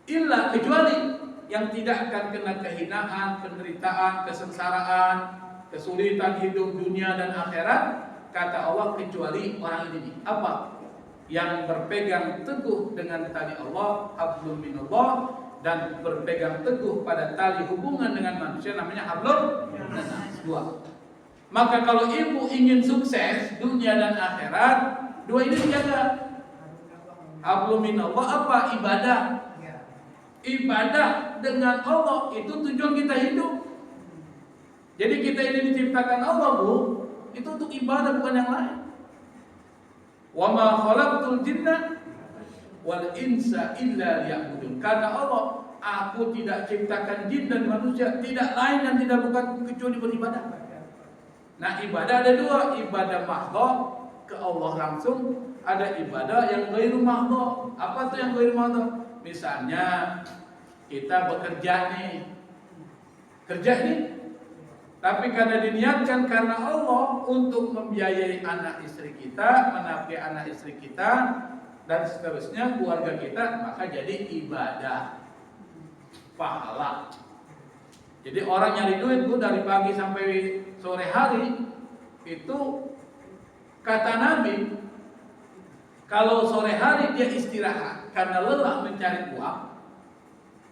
B: Illa, kecuali yang tidak akan kena kehinaan, penderitaan, kesengsaraan, kesulitan hidup dunia dan akhirat, kata Allah, kecuali orang ini. Apa? Yang berpegang teguh dengan tali Allah, hablum minallah, dan berpegang teguh pada tali hubungan dengan manusia, namanya hablum minannas. Dua. Maka kalau ibu ingin sukses dunia dan akhirat, dua ini dijaga. Hablum minallah apa? Ibadah. Ibadah dengan Allah itu tujuan kita hidup. Jadi kita ini diciptakan Allah Bu, itu untuk ibadah bukan yang lain. Wa ma khalaqtul jinna wal insa illa liya'budun. Kata Allah, aku tidak ciptakan jin dan manusia tidak lain dan tidak bukan kecuali beribadah. Nah, ibadah ada dua, ibadah mahdhah ke Allah langsung, ada ibadah yang ghairu mahdhah. Apa tuh yang ghairu mahdhah? Misalnya kita bekerja nih, tapi karena diniatkan karena Allah untuk membiayai anak istri kita, menafkahi anak istri kita, dan seterusnya keluarga kita, maka jadi ibadah, pahala. Jadi orang nyari duit Bu dari pagi sampai sore hari, itu kata Nabi, kalau sore hari dia istirahat karena lelah mencari uang,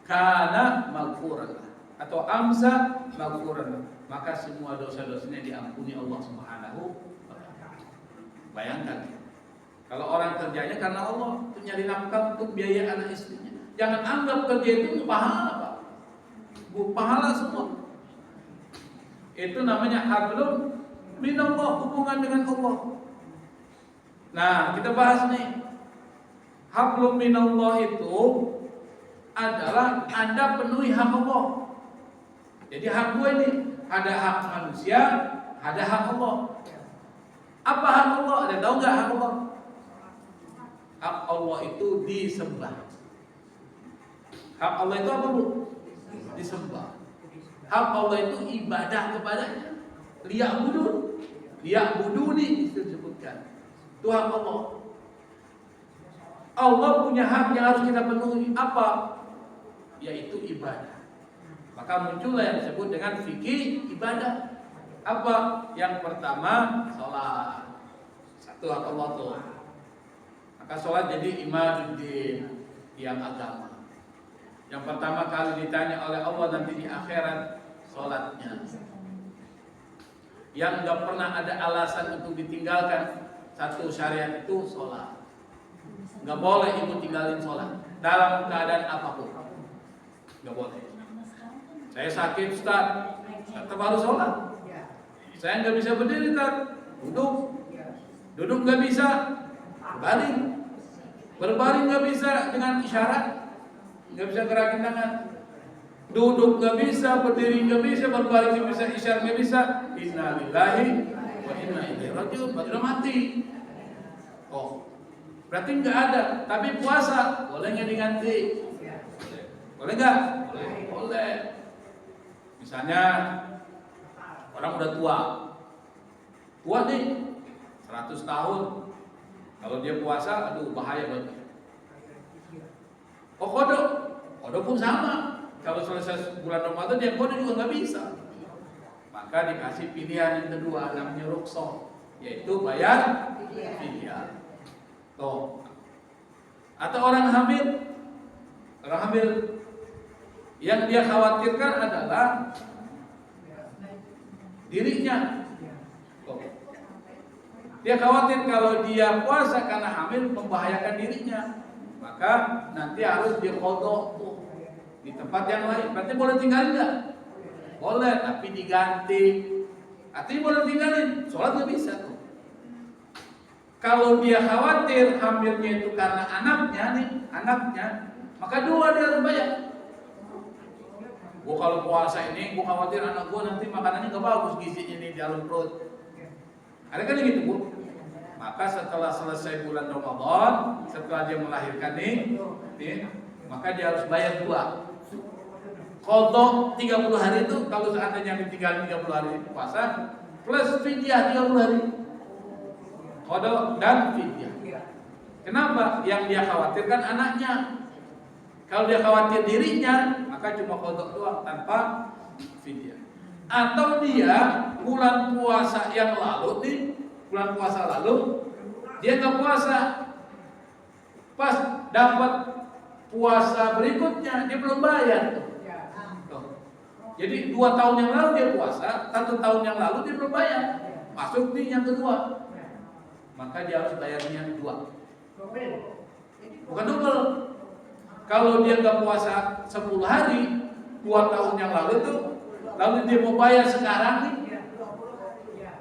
B: kana maghfuran atau amsa maghfuran, maka semua dosa-dosanya diampuni Allah Subhanahu wa taala. Bayangkan, kalau orang kerjanya karena Allah untuk nyari nafkah untuk biaya anak istrinya, jangan anggap kerja itu pahala Pak. Bu, pahala semua. Itu namanya hablum minallah, hubungan dengan Allah. Nah, kita bahas nih. Hablum minallah itu adalah Anda penuhi hak Allah. Jadi hak gue ini, ada hak manusia, ada hak Allah. Apa hak Allah? Ada tahu nggak hak Allah? Hak Allah itu disembah. Hak Allah itu apa Bu? Disembah. Hak Allah itu ibadah kepadanya. Liya'buduni disebutkan. Itu hak Allah. Allah punya hak yang harus kita penuhi. Apa? Yaitu ibadah. Maka muncullah yang disebut dengan fikih ibadah. Apa? Yang pertama, sholat. Satu hak Allah tuh. Maka sholat jadi imaduddin, yang agama. Yang pertama kali ditanya oleh Allah nanti di akhirat, sholatnya. yang nggak pernah ada alasan untuk ditinggalkan satu syariat itu sholat. Nggak boleh ibu tinggalin sholat dalam keadaan apapun. Nggak boleh. Saya sakit, Ustaz, tetap harus sholat. Saya nggak bisa berdiri, Ustaz, duduk nggak bisa, berbaring nggak bisa dengan isyarat, nggak bisa gerakin tangan. Duduk nggak bisa, berdiri nggak bisa, berbaring nggak bisa, isyarat nggak bisa. Inna lillahi wa inna ilaihi rajiun. Sudah mati. Oh, berarti nggak ada. Tapi puasa boleh nggak diganti? Boleh nggak? Boleh. Misalnya orang udah tua nih, 100 tahun. Kalau dia puasa, aduh bahaya banget. Oh, kodok pun sama. Kalau selesai bulan Ramadan dia kodok juga nggak bisa. Maka dikasih pilihan yang kedua, namanya rukhsah, yaitu bayar fidyah. Tuh. Atau orang hamil yang dia khawatirkan adalah dirinya. Tuh. Dia khawatir kalau dia puasa karena hamil membahayakan dirinya, maka nanti harus diqadha di tempat yang lain. Berarti boleh tinggalin nggak? Boleh, tapi diganti. Artinya boleh tinggalin, sholat nggak bisa tuh. Kalau dia khawatir hamilnya itu karena anaknya, maka dua dia harus bayar. Gua kalau puasa ini, gua khawatir anak gua nanti makanannya nggak bagus, gizinya nih di dalam perut. Ada kan gitu, Bu? Maka setelah selesai bulan Ramadan, setelah dia melahirkan nih, maka dia harus bayar dua. Qadha 30 hari itu kalau seandainya ditinggal 30 hari puasa plus fidyah 30 hari. Qadha dan fidyah. Kenapa? Yang dia khawatirkan anaknya. Kalau dia khawatir dirinya, maka cuma qadha doang tanpa fidyah. Atau dia bulan puasa yang lalu nih, bulan puasa lalu dia nggak puasa, pas dapat puasa berikutnya dia belum bayar tuh. Jadi 2 tahun yang lalu dia puasa, 1 tahun yang lalu dia belum bayar, masuk nih yang kedua, maka dia harus bayarnya 2. Bukan double. Kalau dia nggak puasa 10 hari 2 tahun yang lalu tuh, lalu dia mau bayar sekarang nih,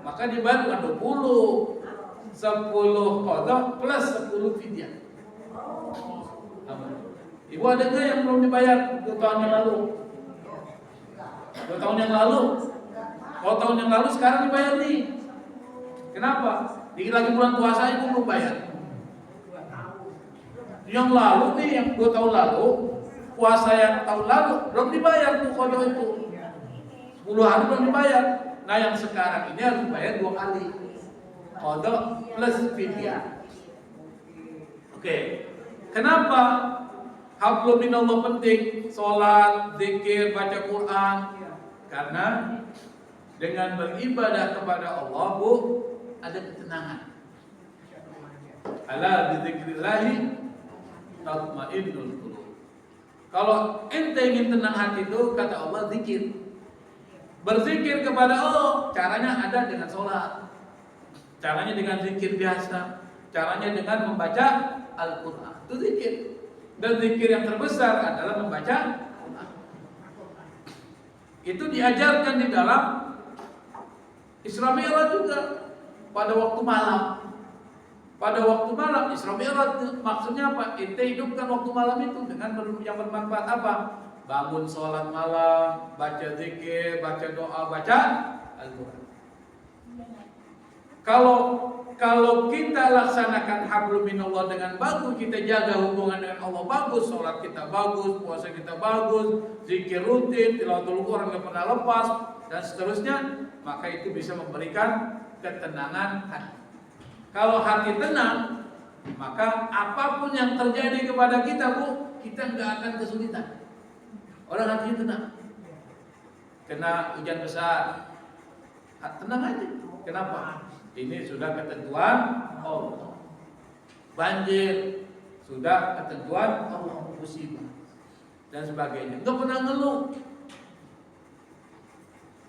B: maka dibayar bukan 20, 10 qadha plus 10 fidyah. Ibu ada nggak yang belum dibayar 2 tahun yang lalu? 2 tahun yang lalu? Kalau tahun yang lalu sekarang dibayar nih. Kenapa? Dikit lagi bulan puasa ibu belum bayar. Yang lalu nih, yang 2 tahun lalu, puasa yang tahun lalu belum dibayar tuh qadha itu. 10 hari belum dibayar. Nah yang sekarang ini harus dibayar 2 kali. Qadha plus fidyah. Oke. Kenapa hablum minallah penting? Salat, zikir, baca Quran. Karena dengan beribadah kepada Allah, Bu, ada ketenangan. Ala bizikrillahi tatmainnul qulub. Kalau ente ingin tenang hati itu, kata Allah, zikir. Berzikir kepada Allah, caranya ada dengan sholat, caranya dengan zikir biasa, caranya dengan membaca Al-Quran. Itu zikir. Dan zikir yang terbesar adalah membaca Al-Quran. Itu diajarkan di dalam Isra Mi'raj juga pada waktu malam. Pada waktu malam Isra Mi'raj maksudnya apa? Ente hidupkan waktu malam itu dengan yang bermanfaat apa? Bangun sholat malam, baca zikir, baca doa, baca Al-Quran. Kalau kita laksanakan hablum minallah dengan bagus, kita jaga hubungan dengan Allah bagus, sholat kita bagus, puasa kita bagus, zikir rutin, tilawatul Quran nggak pernah lepas, dan seterusnya, maka itu bisa memberikan ketenangan hati. Kalau hati tenang, maka apapun yang terjadi kepada kita, Bu, kita nggak akan kesulitan. Orang hatinya tenang. Kena hujan besar, tenang aja. Kenapa? Ini sudah ketentuan Allah. Banjir, sudah ketentuan Allah. Musibah dan sebagainya. Nggak pernah ngeluh.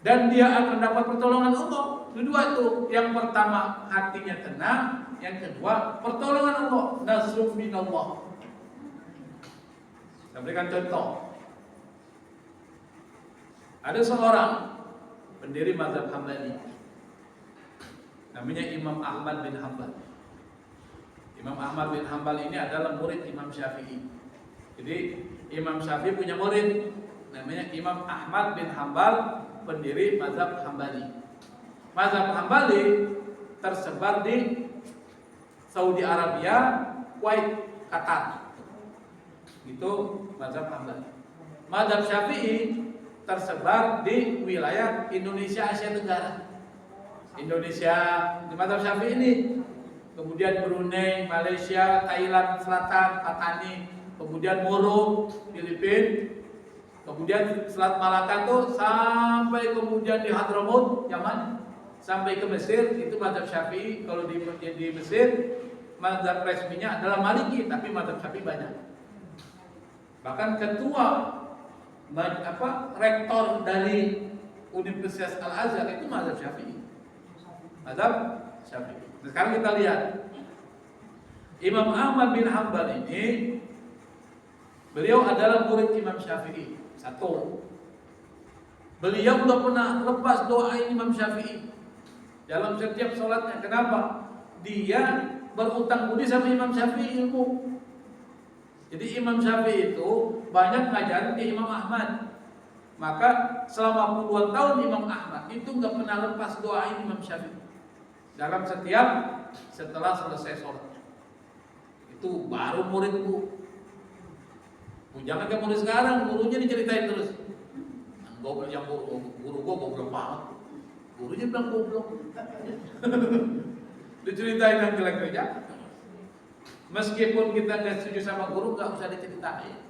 B: dan dia akan dapat pertolongan Allah. Kedua itu, yang pertama hatinya tenang, yang kedua pertolongan Allah, nasrun minallah. Saya berikan contoh. Ada seorang pendiri mazhab Hambali, namanya Imam Ahmad bin Hanbal. Imam Ahmad bin Hanbal ini adalah murid Imam Syafi'i. Jadi Imam Syafi'i punya murid namanya Imam Ahmad bin Hanbal, pendiri mazhab Hambali. Mazhab Hambali tersebar di Saudi Arabia, Kuwait, Qatar. Itu mazhab Hambali. Mazhab Syafi'i tersebar di wilayah Indonesia, Asia Tenggara. Indonesia di mazhab Syafi'i ini, kemudian Brunei, Malaysia, Thailand Selatan, Patani, kemudian Moro, Filipina, kemudian Selat Malaka tuh sampai kemudian di Hadramaut, Yaman, sampai ke Mesir. Itu mazhab Syafi'i. Kalau di Mesir mazhab resminya adalah Maliki, tapi mazhab Syafi'i banyak. Bahkan ketua rektor dari Universitas Al-Azhar itu mazhab Syafi'i. Mazhab Syafi'i. Sekarang kita lihat Imam Ahmad bin Hanbal ini, beliau adalah murid Imam Syafi'i. Satu, beliau tidak pernah lepas doa Imam Syafi'i dalam setiap sholatnya. Kenapa? Dia berutang budi sama Imam Syafi'i ilmu. Jadi Imam Syafi'i itu banyak ngajarin ke Imam Ahmad. Maka selama puluhan tahun Imam Ahmad itu nggak pernah lepas doain Imam Syafi'i dalam setelah selesai sholat. Itu baru muridku. Jangan kayak murid sekarang, gurunya diceritain terus. Goblok, yang guru gua goblok banget. Gurunya bilang goblok. Diceritain yang jelek aja. Meskipun kita nggak setuju sama guru, nggak usah diceritain,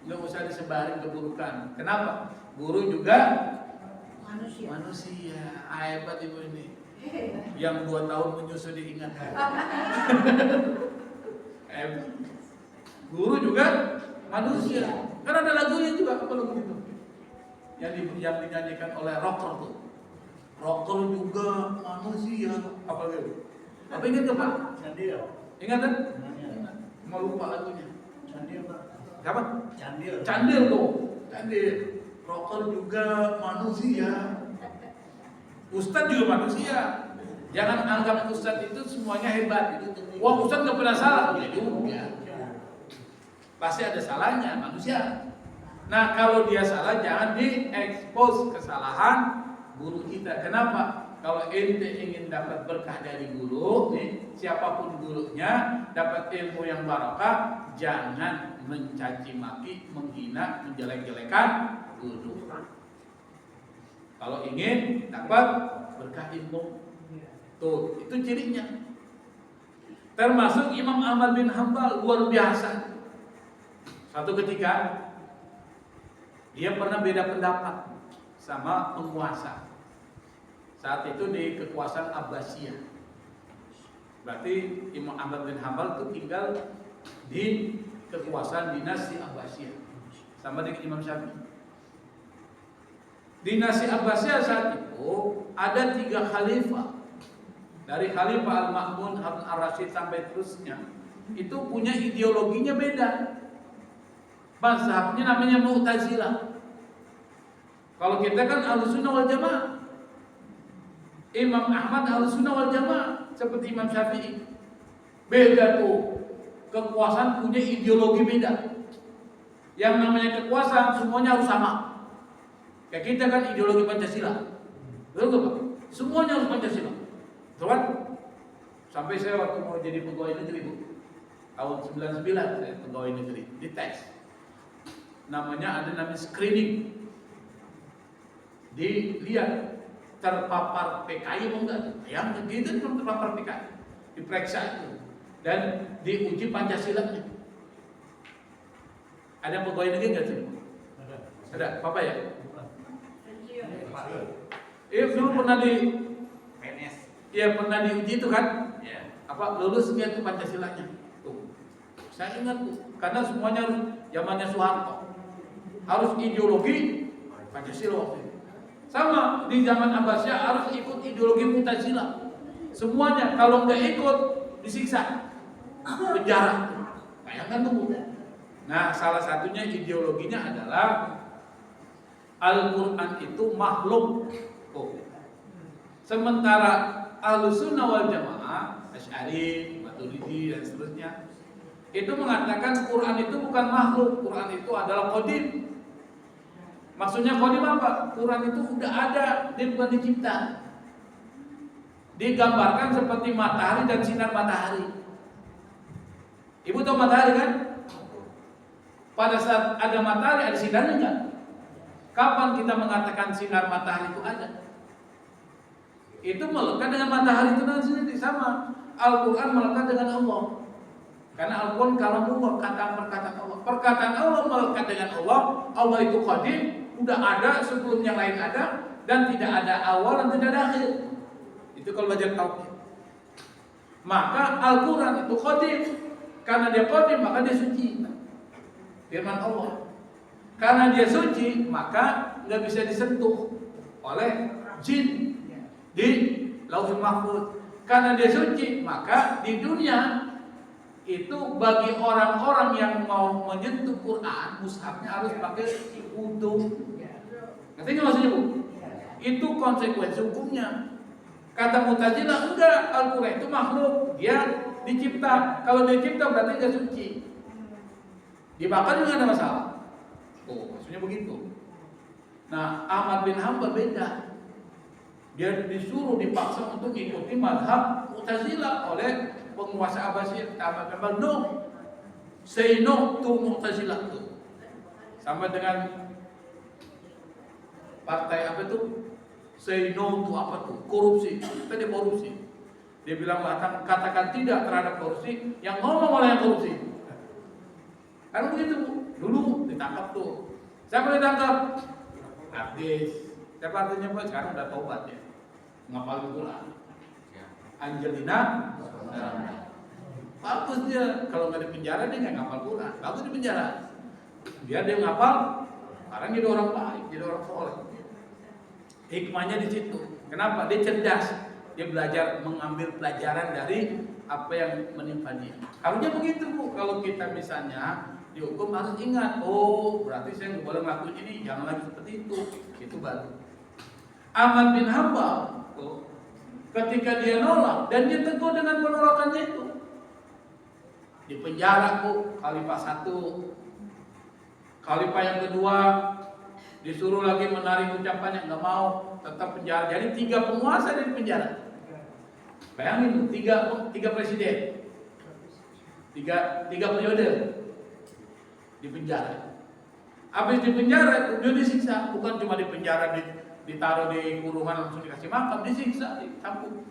B: nggak usah disebarin keburukan. Kenapa? Guru juga manusia. Hebat ibu ini. Yang 2 tahun menyusu diingatkan. Guru juga manusia. Karena ada lagunya juga kalau begitu. Yang dinyanyikan oleh rocker tuh. Rocker juga manusia. Apa gitu? Apa ingat nggak Pak?
A: Candil.
B: Ingat kan? Mau lupa lagunya.
A: Candil Pak.
B: Siapa?
A: Candil.
B: Candil tuh. Candil. Rocker juga manusia. Ustadz juga manusia. Jangan anggap ustadz itu semuanya hebat. Wah, ustadz nggak pernah salah. Ya juga. Pasti ada salahnya manusia. Nah, kalau dia salah jangan diekspos kesalahan guru kita. Kenapa? Kalau ente ingin dapat berkah dari guru, siapapun gurunya, dapat ilmu yang barokah, jangan mencaci maki, menghina, menjelek-jelekan guru. Kalau ingin dapat berkah ilmu, tuh itu cirinya. Termasuk Imam Ahmad bin Hanbal luar biasa. Satu ketika dia pernah beda pendapat sama penguasa. Saat itu di kekuasaan Abbasiyah. Berarti Imam Ahmad bin Hanbal itu tinggal di kekuasaan dinasti Abbasiyah sama dengan Imam Syafi'i. Dinasti Abbasiyah saat itu ada 3 khalifah. Dari Khalifah Al-Ma'mun, Harun Ar-Rasyid sampai terusnya, itu punya ideologinya beda. Mazhabnya namanya Mu'tazilah. Kalau kita kan Ahlussunnah wal Jamaah. Imam Ahmad Ahlussunnah wal Jamaah seperti Imam Syafi'i. Beda tuh. Kekuasaan punya ideologi beda. Yang namanya kekuasaan semuanya harus sama. Kayak kita kan ideologi Pancasila. Betul nggak Pak? Semuanya harus Pancasila. Teman, sampai saya waktu mau jadi pegawai negeri Bu, tahun 99 saya pegawai negeri di tes. Namanya screening. Dilihat terpapar PKI mau enggak? Yang gitu belum terpapar PKI. Diperiksa itu dan diuji Pancasilanya. Ada pegawai negeri enggak sih? Ada. Papa ya? Dulu pernah di PNS. Iya, pernah diuji itu kan? Ya. Apa lulusnya itu Pancasilanya? Tuh. Saya ingat tuh, karena semuanya harus zamannya Soeharto. Harus ideologi Pancasila waktu itu. Sama di zaman Abbasiyah harus ikut ideologi Mu'tazilah. Semuanya kalau nggak ikut disiksa, penjara. Bayangkan tuh. Nah, salah satunya ideologinya adalah Al-Quran itu makhluk. Sementara Ahlussunnah wal Jamaah, Asy'ari, Maturidi dan seterusnya itu mengatakan Quran itu bukan makhluk, Quran itu adalah qadim. Maksudnya qadim apa? Quran itu udah ada, dia bukan dicipta. Digambarkan seperti matahari dan sinar matahari. Ibu tahu matahari kan? Pada saat ada matahari ada sinarnya enggak? Kapan kita mengatakan sinar matahari itu ada? Itu melekat dengan matahari itu sendiri, sama. Al-Quran melekat dengan Allah. Karena Al-Quran kalamullah, perkataan Allah. Perkataan Allah melekat dengan Allah. Allah itu qadim, udah ada sebelum yang lain ada, dan tidak ada awal dan tidak ada akhir. Itu kalau belajar tauhid. Maka Al-Quran itu qadim. Karena dia qadim maka dia suci. Firman Allah. Karena dia suci maka nggak bisa disentuh oleh jin di Lauhul Mahfuz. Karena dia suci maka di dunia itu bagi orang-orang yang mau menyentuh Quran, mushafnya harus pakai wudu. Ngerti nggak maksudnya, Bu? Itu konsekuensi hukumnya. Kata Mu'tazilah enggak, Al-Quran itu makhluk, dia dicipta. Kalau dia dicipta berarti nggak suci. Dibakar juga ada masalah. Oh, maksudnya begitu. Nah, Ahmad bin Hanbal beda. Dia disuruh dipaksa untuk mengikuti mazhab Mu'tazilah oleh penguasa Abbasiyah. Ahmad bin Hanbal no, say no to Mu'tazilah tuh. Sama dengan partai apa tuh? Say no to apa tuh? Korupsi. Tadi korupsi. Dia bilang katakan tidak terhadap korupsi, yang ngomong oleh yang korupsi. Kan begitu, Bu. Dulu ditangkap tuh. Siapa ditangkap? Artis. Siapa artinya, Bu? Sekarang udah tobat ya. Ngapalin Quran. Angelina. Bagus dia. Kalau nggak di penjara dia nggak ngapal Quran. Bagus di penjara. Biar dia ngapal. Sekarang jadi orang baik, jadi orang soleh. Hikmahnya di situ. Kenapa? Dia cerdas. Dia belajar mengambil pelajaran dari apa yang menimpa dia. Harusnya begitu, Bu. Kalau kita misalnya dihukum harus ingat, oh berarti saya nggak boleh ngelakuin ini, jangan lagi seperti itu. Itu baru. Ahmad bin Hanbal tuh, ketika dia nolak dan dia teguh dengan penolakannya itu, di penjara, Bu. Khalifah 1, Khalifah yang kedua disuruh lagi menarik ucapannya, nggak mau, tetap penjara. Jadi 3 penguasa di penjara. Bayangin, 3 presiden, 3 periode di penjara. Habis di penjara, dia disiksa. Bukan cuma di penjara, ditaruh di kurungan langsung dikasih makan, disiksa, dicambuk.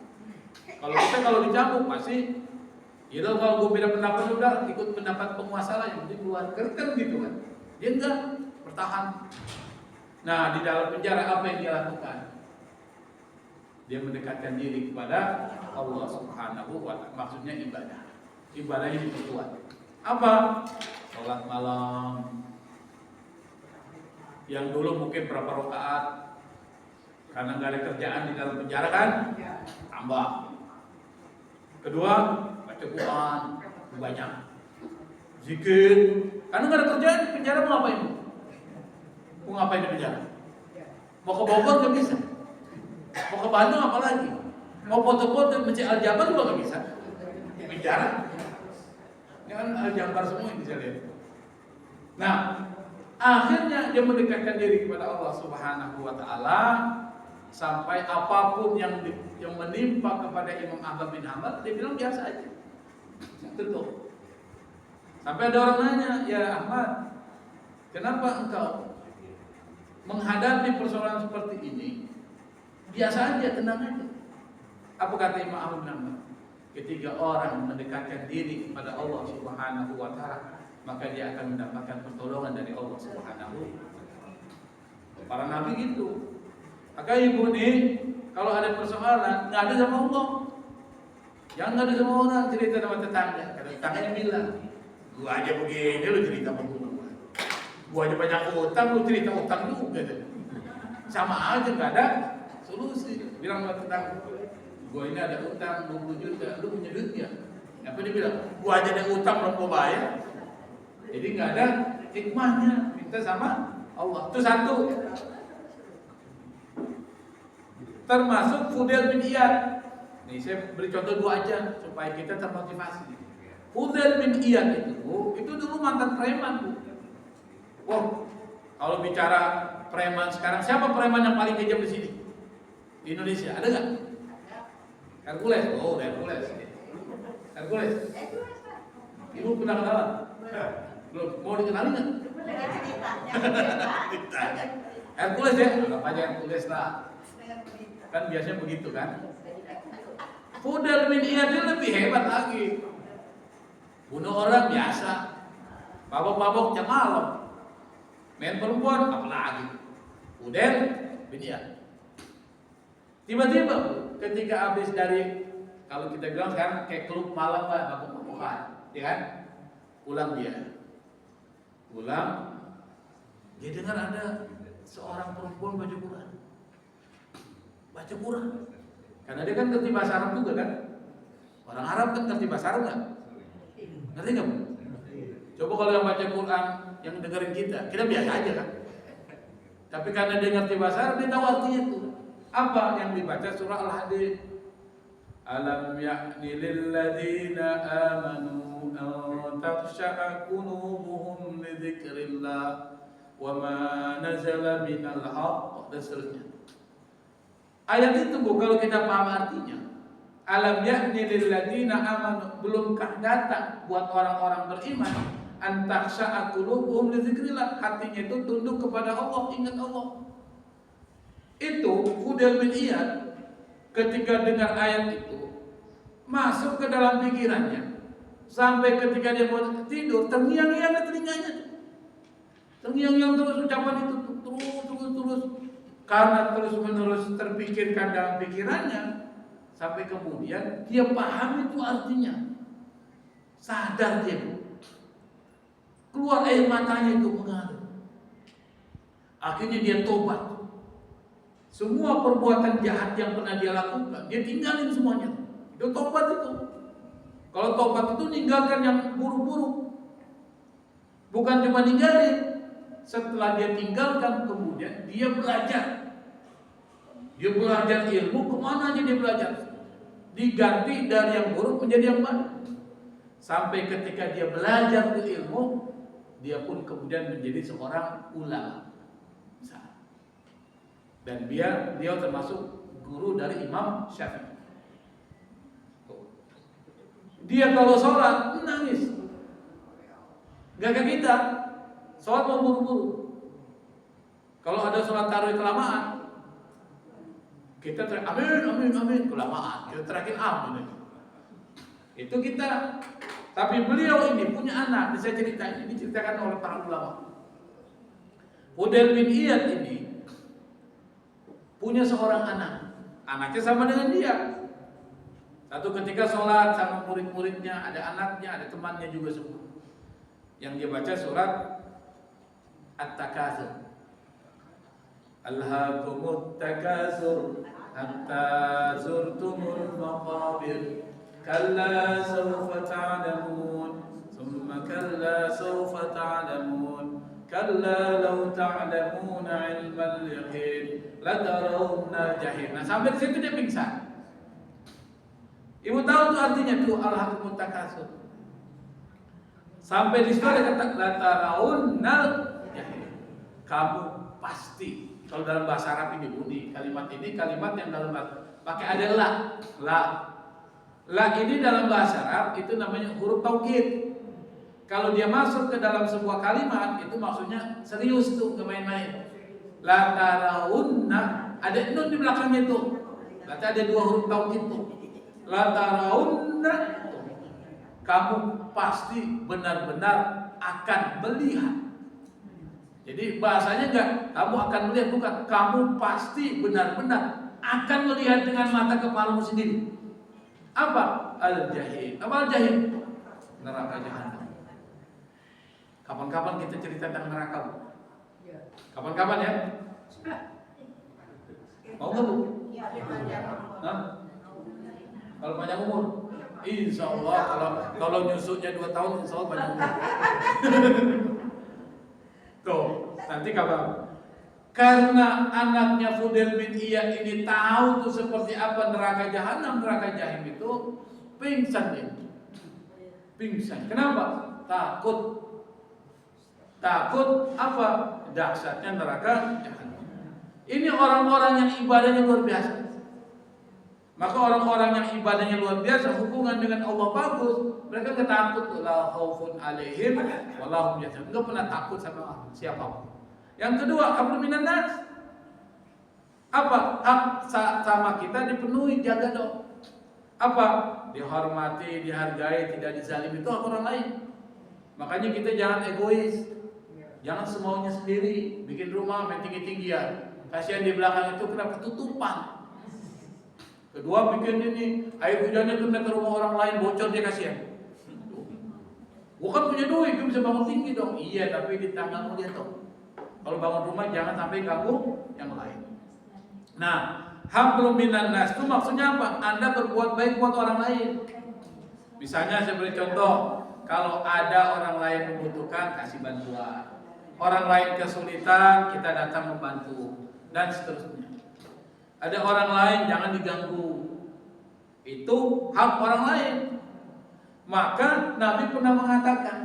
B: Kalau dicambuk pasti, ya kalau gue beda pendapat udah ikut pendapat penguasa lah yang penting keluar. Kan gitu kan? Dia enggak, bertahan. Nah, di dalam penjara apa yang dia lakukan? Dia mendekatkan diri kepada Allah Subhanahu wa ta'ala. Maksudnya ibadah. Ibadahnya diperkuat. Apa? Salat malam. Yang dulu mungkin berapa rakaat, karena nggak ada kerjaan di dalam penjara kan? Tambah. Kedua, baca Quran banyak. Zikir. Karena nggak ada kerjaan di penjara, mau ngapain? Mau ngapain di penjara? Mau ke Bogor nggak bisa. Mau ke Bandung apalagi? Mau foto-foto Masjid Al-Jabar juga nggak bisa. Di penjara. Ini kan Al-Jabar semua yang bisa lihat. Nah, akhirnya dia mendekatkan diri kepada Allah Subhanahu wa ta'ala sampai apapun yang menimpa kepada Imam Ahmad bin Hanbal, dia bilang biasa aja. Tentu. Sampai ada orang nanya, ya Ahmad, kenapa engkau menghadapi persoalan seperti ini? Biasa aja, tenang aja. Apa kata Imam Ahmad bin Hanbal? Ketika orang mendekatkan diri kepada Allah Subhanahu wa ta'ala, maka dia akan mendapatkan pertolongan dari Allah Subhanahu wa ta'ala. Para nabi gitu. Maka ibu nih, kalau ada persoalan, ngadu sama Allah. Jangan ngadu sama orang, cerita sama tetangga. Karena tetangganya bilang, gua aja begini, lu cerita sama gua. Gua aja banyak utang, lu cerita utang juga. sama aja nggak ada solusi. Bilang sama tetangga, gua ini ada utang 20 juta, lu punya duit nggak? Apa dia bilang, gua aja ada utang belum gua bayar. Jadi nggak ada hikmahnya, minta sama Allah. Itu satu. Termasuk Fudail bin Iyad. Nih saya beri contoh dua aja supaya kita termotivasi. Fudail bin Iyad itu dulu mantan preman, Bu. Wow, kalau bicara preman sekarang, siapa preman yang paling kejam di sini? Di Indonesia, ada nggak? Hercules, oh Hercules. Hercules. Ibu pernah kenalan? Belum, mau dikenalin nggak? Hercules ya, anggap aja Hercules lah. Kan biasanya begitu kan? Fudail bin Iyad dia lebih hebat lagi. Bunuh orang biasa, mabok-mabok jam malam, main perempuan apalagi. Fudail bin Iyad. Tiba-tiba ketika habis dari, kalau kita bilang sekarang kayak klub malam lah, mabok-mabokan, ya kan? Pulang dia, dia dengar ada seorang perempuan baca Quran. Baca Quran. Karena dia kan ngerti bahasa Arab juga kan? Orang Arab kan ngerti bahasa Arab nggak? Ngerti nggak? Coba kalau yang baca Quran, yang dengerin kita biasa aja kan? Tapi karena dia ngerti bahasa Arab, dia tahu artinya itu. Apa yang dibaca surah Al-Hadid? Alam ya'ni lilladzina amanu an takhsha'a qulubuhum li dzikrillah wa ma nazala minal haqq, dan seterusnya. Ayat itu Bu, kalau kita paham artinya, alam ya'ni lilladzina amanu, belumkah datang buat orang-orang beriman an takhsha'a qulubuhum li dzikrillah, hatinya itu tunduk kepada Allah, ingat Allah. Itu Fudail bin Iyad ketika dengar ayat itu masuk ke dalam pikirannya, sampai ketika dia mau tidur terngiang-ngiang di telinganya, terngiang-ngiang terus ucapan itu terus karena terus-menerus terpikirkan dalam pikirannya, sampai kemudian dia paham itu artinya, sadar dia, keluar air matanya itu mengalir. Akhirnya dia tobat. Semua perbuatan jahat yang pernah dia lakukan, dia tinggalin semuanya. Dia tobat itu. Kalau tobat itu ninggalkan yang buruk-buruk. Bukan cuma ninggalin. Setelah dia tinggalkan, kemudian dia belajar. Dia belajar ilmu, kemana aja dia belajar. Diganti dari yang buruk menjadi yang baik. Sampai ketika dia belajar ilmu, dia pun kemudian menjadi seorang ulama. Dan dia termasuk guru dari Imam Syafi'i. Dia kalau sholat nangis, gak kayak kita. Sholat mau buru-buru. Kalau ada sholat tarawih kelamaan, kita teriak amin, kelamaan. Kita teriakin amin. Itu kita. Tapi beliau ini punya anak. Saya ceritain, ini diceritakan oleh para ulama. Fudail bin Iyad ini punya seorang anak. Anaknya sama dengan dia. Satu ketika sholat sama murid-muridnya, ada anaknya, ada temannya juga semua. Yang dia baca surat At-Takatsur. Alhaakumut takasur hatta zurtumul maqabir. Kalla sawfa ta'lamun, thumma kalla sawfa ta'lamun. Kalla law ta'lamuna 'ilmal yaqin latarawna jahim. Nah, sampai di situ dia pingsan. Ibu tahu tuh artinya tuh alhaakumut takasur. Sampai di situ ada kata latarawna jahim. Kamu pasti. Kalau dalam bahasa Arab ini bunyi kalimat ini kalimat yang dalam pakai ada la. La ini dalam bahasa Arab itu namanya huruf taukid. Kalau dia masuk ke dalam sebuah kalimat, itu maksudnya serius tuh, gak main-main. La tarawunna, ada nun di belakangnya tuh. Berarti ada dua huruf taukid tuh. La tarawunna, kamu pasti benar-benar akan melihat. Jadi bahasanya enggak kamu akan melihat, bukan, kamu pasti benar-benar akan melihat dengan mata kepalamu sendiri. Apa? Al-jahim. Apa al-jahim? Neraka jahanam. Kapan-kapan kita cerita tentang neraka. Kapan-kapan ya? Mau nggak Bu?
C: Iya, panjang.
B: Hah? Kalau panjang umur? Insya Allah kalau nyusuknya 2 tahun insya Allah panjang umur. Tuh, nanti kabar. Karena anaknya Fudail bin Iyad ini tahu tuh seperti apa neraka jahanam, neraka jahim itu, pingsan dia. Pingsan. Kenapa? Takut apa? Dahsyatnya neraka jahanam. Ini orang-orang yang ibadahnya luar biasa. Maka orang-orang yang ibadahnya luar biasa, hubungan dengan Allah bagus, mereka nggak takut la khaufun alaihim wa lahum yahzanun. Nggak pernah takut sama siapapun. Yang kedua, amrun minan nas. Apa? Hak sama kita dipenuhi, jaga dong. Apa? Dihormati, dihargai, tidak dizalimi, itu hak orang lain. Makanya kita jangan egois. Jangan semaunya sendiri, bikin rumah main tinggi-tinggian. Kasihan di belakang itu kena ketutupan. Kedua, bikin ini air hujannya kena ke rumah orang lain, bocor, dia kasihan. Gua kan punya duit, gua bisa bangun tinggi dong. Iya, tapi di tanganmu dia dong. Kalau bangun rumah jangan sampai ganggu yang lain. Nah, hablum minan nas itu maksudnya apa? Anda berbuat baik buat orang lain. Misalnya saya beri contoh, kalau ada orang lain membutuhkan, kasih bantuan. Orang lain kesulitan, kita datang membantu, dan seterusnya. Ada orang lain jangan diganggu. Itu hak orang lain. Maka Nabi pernah mengatakan,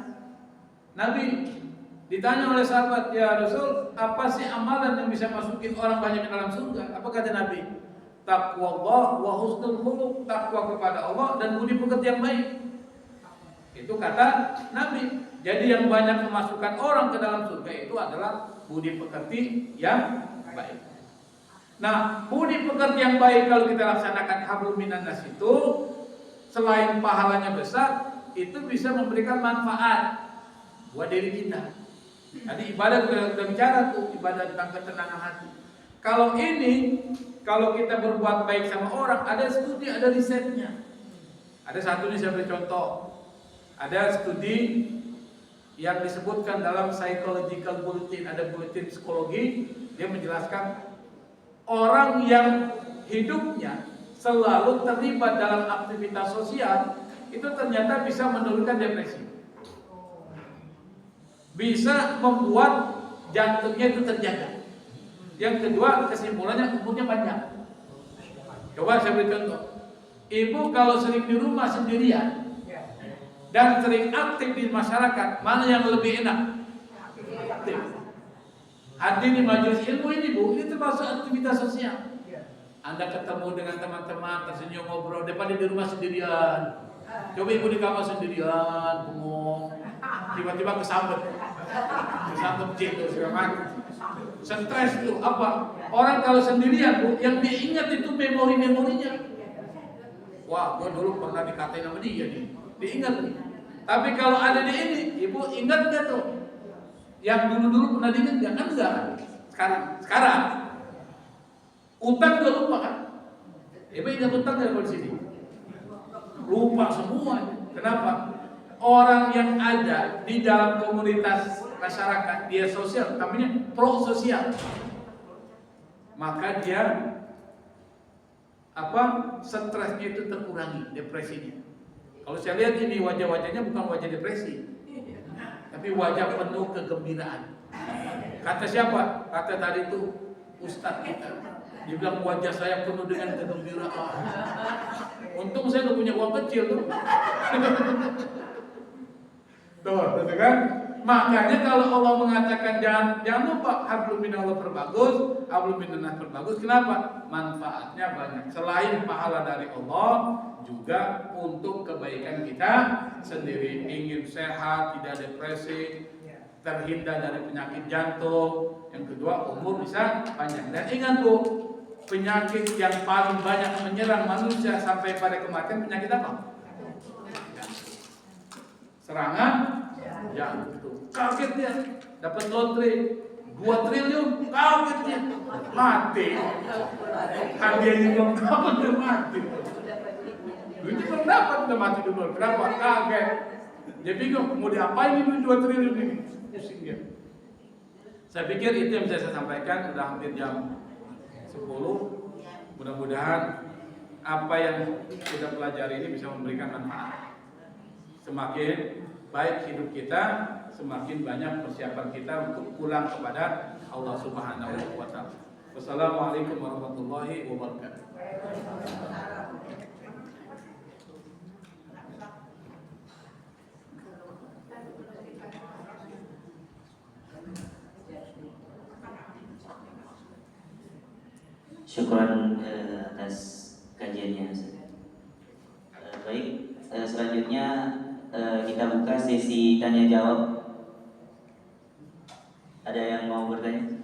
B: Nabi ditanya oleh sahabat, ya Rasul, apa sih amalan yang bisa masukin orang banyak ke dalam surga? Apa kata Nabi? Taqwallah wa husnul khuluq, takwa kepada Allah dan budi pekerti yang baik. Itu kata Nabi. Jadi yang banyak memasukkan orang ke dalam surga itu adalah budi pekerti yang baik. Nah, budi pekerti yang baik kalau kita laksanakan hablum minan nas itu, selain pahalanya besar, itu bisa memberikan manfaat buat diri kita. Tadi ibadah sudah bicara tuh, ibadah tentang ketenangan hati. Kalau kita berbuat baik sama orang, ada studi, ada risetnya. Ada satu nih saya beri contoh. Ada studi yang disebutkan dalam psychological bulletin, ada bulletin psikologi, dia menjelaskan orang yang hidupnya selalu terlibat dalam aktivitas sosial itu ternyata bisa menurunkan depresi. Bisa membuat jantungnya itu terjaga. Yang kedua, kesimpulannya umurnya panjang. Coba saya beri contoh. Ibu kalau sering di rumah sendirian dan sering aktif di masyarakat, mana yang lebih enak? Aktif. Hadir di majelis ilmu ini Bu, ini termasuk aktivitas sosial. Anda ketemu dengan teman-teman, tersenyum ngobrol, daripada di rumah sendirian. Coba ibu di kamar sendirian, bengong, tiba-tiba kesambet cinta segala macam. Stres itu apa? Orang kalau sendirian Bu, yang diingat itu memorinya. Wah, gua dulu pernah dikatain sama dia nih, diingat nih. Tapi kalau ada di ini, ibu ingat nggak tuh? Yang dulu pernah diingat nggak? Kan enggak. Sekarang utang gak lupa kan? Ibu ingat utang nggak di sini? Lupa semua. Kenapa? Orang yang ada di dalam komunitas masyarakat, dia sosial, namanya pro sosial. Maka dia stresnya itu terkurangi, depresinya. Kalau saya lihat ini wajah-wajahnya bukan wajah depresi, tapi wajah penuh kegembiraan. Kata siapa? Kata tadi itu Ustadz kita. Dia bilang wajah saya penuh dengan kegembiraan. Untung saya nggak punya uang kecil tuh. Tuh, kan? Makanya kalau Allah mengatakan jangan lupa hablum minallah perbagus, hablum minannas perbagus. Kenapa? Manfaatnya banyak. Selain pahala dari Allah, juga untuk kebaikan kita sendiri. Ingin sehat, tidak depresi, terhindar dari penyakit jantung. Yang kedua, umur bisa panjang. Dan ingat Bu, penyakit yang paling banyak menyerang manusia sampai pada kematian penyakit apa? Serangan jantung. Kaget dia, dapat lotre 2 triliun, kaget dia, mati. Hadiahnya belum dapat, udah mati. Duitnya belum dapat, udah mati dulu. Kenapa? Kaget. Dia bingung, mau diapain ini 2 triliun ini? Pusing dia. Saya pikir itu yang bisa saya sampaikan, sudah hampir jam 10. Mudah-mudahan apa yang kita pelajari ini bisa memberikan manfaat. Semakin baik hidup kita, semakin banyak persiapan kita untuk pulang kepada Allah Subhanahu wa taala. Wassalamualaikum warahmatullahi wabarakatuh.
D: Syukran atas kajiannya. Baik, selanjutnya kita buka sesi tanya jawab. Ada yang mau bertanya?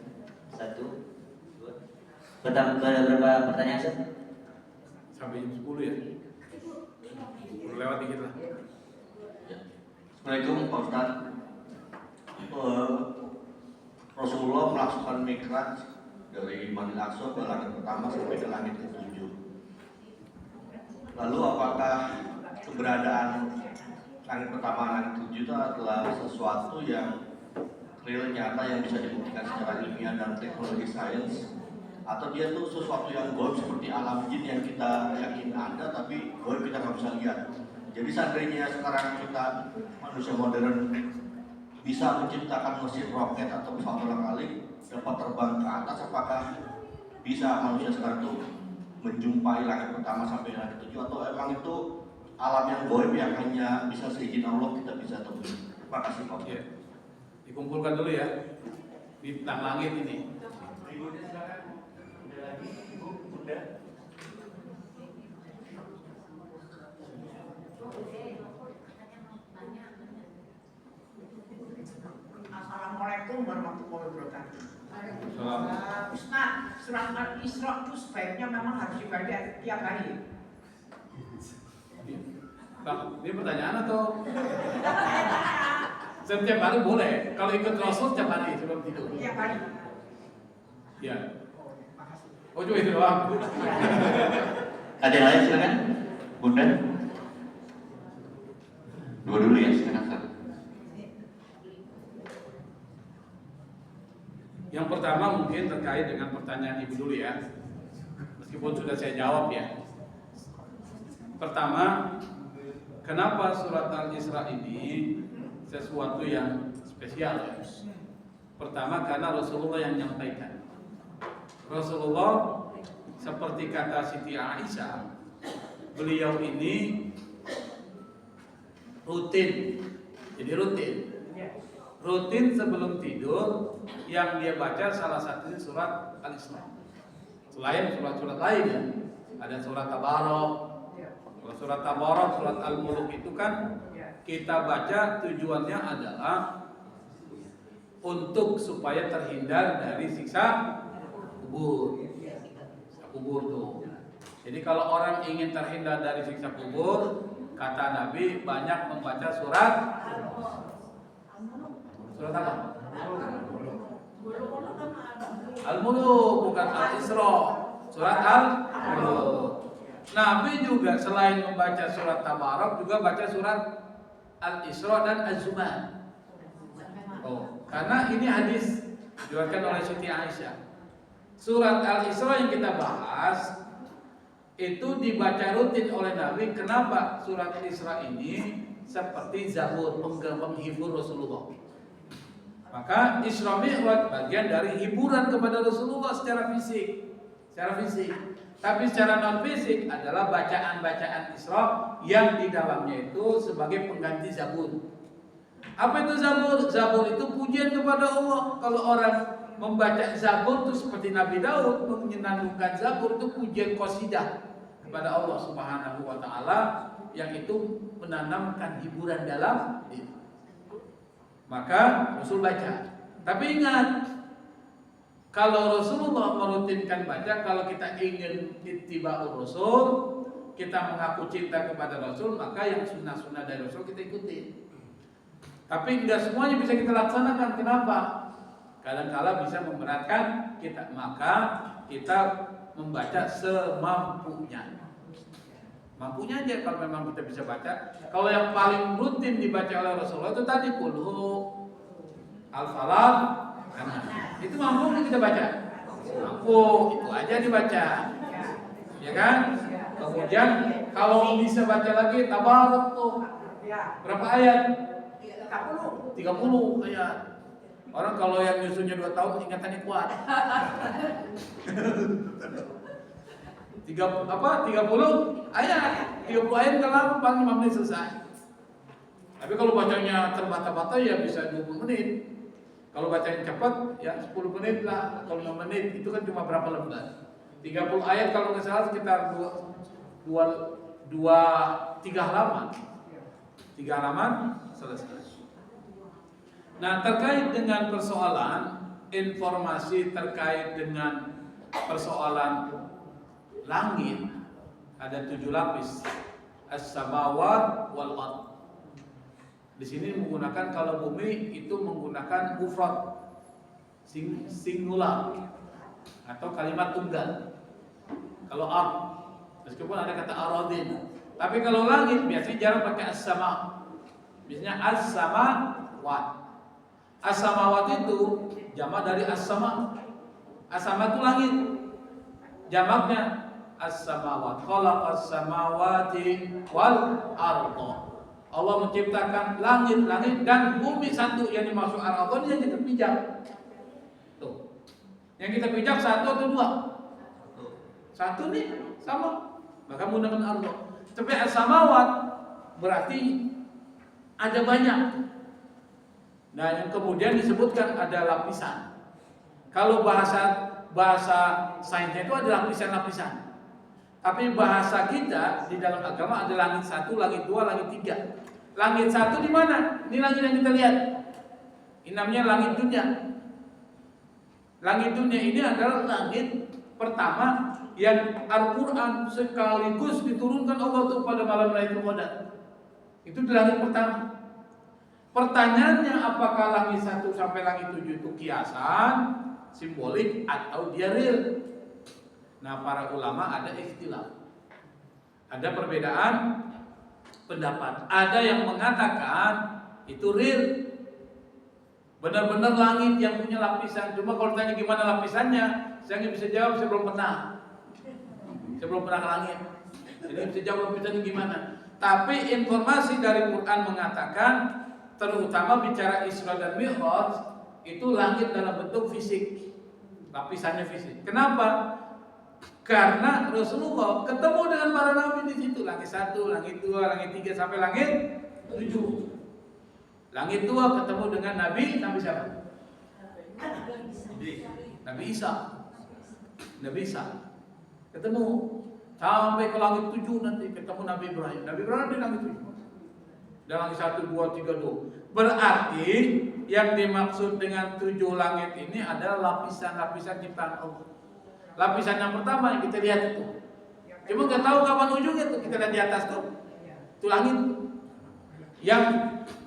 D: 1, 2. Berapa pertanyaan, Ustaz?
B: Sampai jam 10 ya? Lewat dikit lah.
E: Assalamualaikum Pak Ustaz. Rasulullah melaksanakan mikraj dari Masjidil Aqsa ke langit pertama sampai ke langit ke-7. Lalu apakah keberadaan langit pertama dan langit ke-7 itu adalah sesuatu yang real nyata yang bisa dibuktikan secara ilmiah dan teknologi sains, atau dia tuh sesuatu yang gaib seperti alam jin yang kita yakin ada tapi gaib kita nggak bisa lihat. Jadi seandainya sekarang kita manusia modern bisa menciptakan mesin roket atau pesawat terbang dapat terbang ke atas, apakah bisa manusia sekarang itu menjumpai langit pertama sampai langit 7, atau emang itu alam yang gaib yang hanya bisa seizin Allah kita bisa temui? Terima kasih Pak.
B: Ya. Dikumpulkan dulu ya. Bintang langit ini.
F: Assalamualaikum warahmatullahi wabarakatuh.
B: Salam.
F: Ustaz, surat Al-Isra itu sebaiknya memang harus dibaca tiap hari.
B: Bang, ini pertanyaan atau? Setiap hari boleh. Kalau ikut Rasul setiap hari sebelum tidur.
F: Tiap hari.
B: Ya. Oh cuma itu doang.
D: Ada yang lain silakan. Bunda. Dua dulu ya, silakan.
B: Yang pertama mungkin terkait dengan pertanyaan Ibu dulu ya. Meskipun sudah saya jawab ya. Pertama, kenapa surat Al-Isra ini sesuatu yang spesial ya? Pertama karena Rasulullah yang menyampaikan. Rasulullah seperti kata Siti Aisyah, beliau ini rutin. Jadi rutin sebelum tidur yang dia baca salah satunya surat Al-Isra. Selain surat-surat lain ya, ada surat Tabarok. Kalau surat Tabarok, surat Al-Muluk itu kan kita baca tujuannya adalah untuk supaya terhindar dari siksa kubur. Siksa kubur tuh. Jadi kalau orang ingin terhindar dari siksa kubur, kata Nabi banyak membaca surat apa? Al-Muluk, bukan Al-Isra. Surat Al-Muluk. Nabi juga selain membaca surat Tabarok juga baca surat Al-Isra dan Az-Zumar. Oh, karena ini hadis diriwayatkan oleh Siti Aisyah. Surat Al-Isra yang kita bahas itu dibaca rutin oleh Nabi. Kenapa? Surat Al-Isra ini seperti Zabur, penghibur Rasulullah. Maka Isra Mi'raj bagian dari hiburan kepada Rasulullah secara fisik. Tapi secara non fisik adalah bacaan-bacaan Isra yang di dalamnya itu sebagai pengganti Zabur. Apa itu Zabur? Zabur itu pujian kepada Allah. Kalau orang membaca Zabur itu seperti Nabi Daud menyenandungkan Zabur, itu pujian qasidah kepada Allah Subhanahu wa taala yang itu menanamkan hiburan dalam diri. Maka Rasul baca. Tapi ingat, kalau Rasulullah merutinkan baca, kalau kita ingin ittiba'ur Rasul, kita mengaku cinta kepada Rasul, maka yang sunnah-sunnah dari Rasul kita ikuti. Tapi tidak semuanya bisa kita laksanakan. Kenapa? Kadang-kala bisa memberatkan kita. Maka kita membaca semampunya. Mampunya aja kalau memang kita bisa baca. Kalau yang paling rutin dibaca oleh Rasulullah itu tadi Qul Al-Falaq. Itu mampu kita baca. Mampu, itu aja dibaca. Ya kan? Kemudian kalau bisa baca lagi tabarak tuh. Berapa ayat? 30 ayat. Orang kalau yang nyusunya 2 tahun ingatannya kuat. 30 ayat. 30 ayat kalau paling 5 menit selesai. Tapi kalau bacanya terbata-bata ya bisa 20 menit. Kalau bacanya cepat ya 10 menit lah atau 5 menit. Itu kan cuma berapa lembar. 30 ayat kalau nggak salah sekitar 3 halaman. 3 halaman selesai. Nah, terkait dengan persoalan informasi terkait dengan persoalan langit, ada 7 lapis, as-samawat wal ard. Di sini menggunakan, kalau bumi itu menggunakan mufrad, singular atau kalimat tunggal. Kalau ard, meskipun ada kata aradin, tapi kalau langit biasanya jarang pakai as-sama. Biasanya as-samawat. As-samawat itu jamak dari as-sama. As-sama itu langit. Jamaknya as-samawat. Khalaqas samawati wal ardh. Allah menciptakan langit dan bumi satu. Yang dimaksud al-ardh ini yang kita pijak. Tuh. Yang kita pijak 1 atau 2? 1 nih, sama. Maka menggunakan ardh. Tapi as-samawat berarti ada banyak. Nah, yang kemudian disebutkan ada lapisan. Kalau bahasa sainsnya itu ada lapisan-lapisan. Tapi bahasa kita di dalam agama ada langit 1, langit 2, langit 3. Langit 1 di mana? Ini langit yang kita lihat. Ini namanya langit dunia. Langit dunia ini adalah langit pertama yang Al-Quran sekaligus diturunkan Allah itu pada malam Lailatul Qadar. Itu di langit pertama. Pertanyaannya, apakah langit 1 sampai langit 7 itu kiasan, simbolik, atau dia real? Nah, para ulama ada ikhtilaf. Ada perbedaan pendapat. Ada yang mengatakan itu real. Benar-benar langit yang punya lapisan. Cuma kalau tanya gimana lapisannya, saya nggak bisa jawab, saya belum pernah. Saya belum pernah ke langit. Jadi bisa jawab lapisannya gimana. Tapi informasi dari Quran mengatakan, terutama bicara Isra dan Mi'raj, itu langit dalam bentuk fisik, lapisannya fisik. Kenapa? Karena Rasulullah ketemu dengan para nabi di situ, langit 1, langit 2, langit 3 sampai langit 7. Langit 2 ketemu dengan Nabi siapa? Nabi Isa. Nabi Isa ketemu sampai ke langit 7 nanti ketemu Nabi Ibrahim. Nabi Ibrahim di langit 7. Dan langit 1, 2, 3, 2. Berarti yang dimaksud dengan 7 langit ini adalah lapisan-lapisan ciptaan Allah. Lapisan yang pertama yang kita lihat itu. Cuma nggak tahu kapan ujungnya tuh, kita lihat di atas tuh. Itu langit. Yang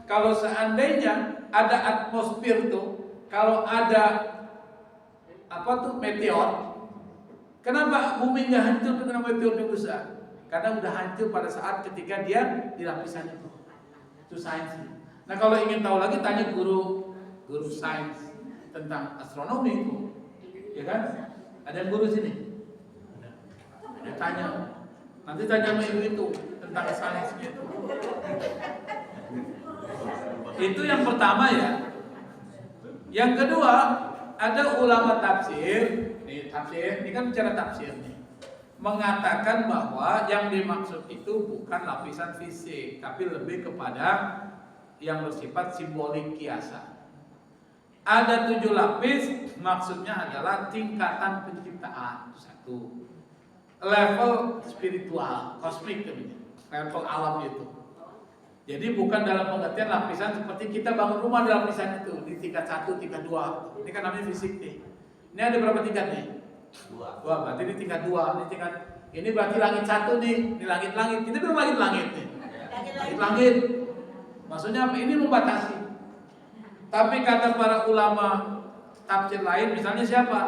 B: kalau seandainya ada atmosfer tuh, kalau ada meteor, kenapa bumi nggak hancur dengan meteor yang besar? Karena udah hancur pada saat ketika dia di lapisan itu. Itu sains. Nah, kalau ingin tahu lagi tanya guru sains tentang astronomi itu, ya kan? Ada yang guru sini? Ada. Tanya. Nanti tanya sama ibu itu tentang sainsnya itu. Itu yang pertama ya. Yang kedua, ada ulama tafsir. Ini kan bicara tafsir nih. Mengatakan bahwa yang dimaksud itu bukan lapisan fisik, tapi lebih kepada yang bersifat simbolik kiasan. Ada 7 lapis, maksudnya adalah tingkatan penciptaan. 1. Level spiritual, kosmik level alam itu. Jadi bukan dalam pengertian lapisan seperti kita bangun rumah di lapisan itu, di tingkat 1, tingkat 2. Ini kan namanya fisik nih. Ini ada berapa tingkat nih? 2. Berarti ini tingkat 2. Ini berarti langit 1 nih. Ini langit-langit. Kita belum langit-langit nih. Langit-langit. Maksudnya apa? Ini membatasi. Tapi kata para ulama tafsir lain, misalnya siapa?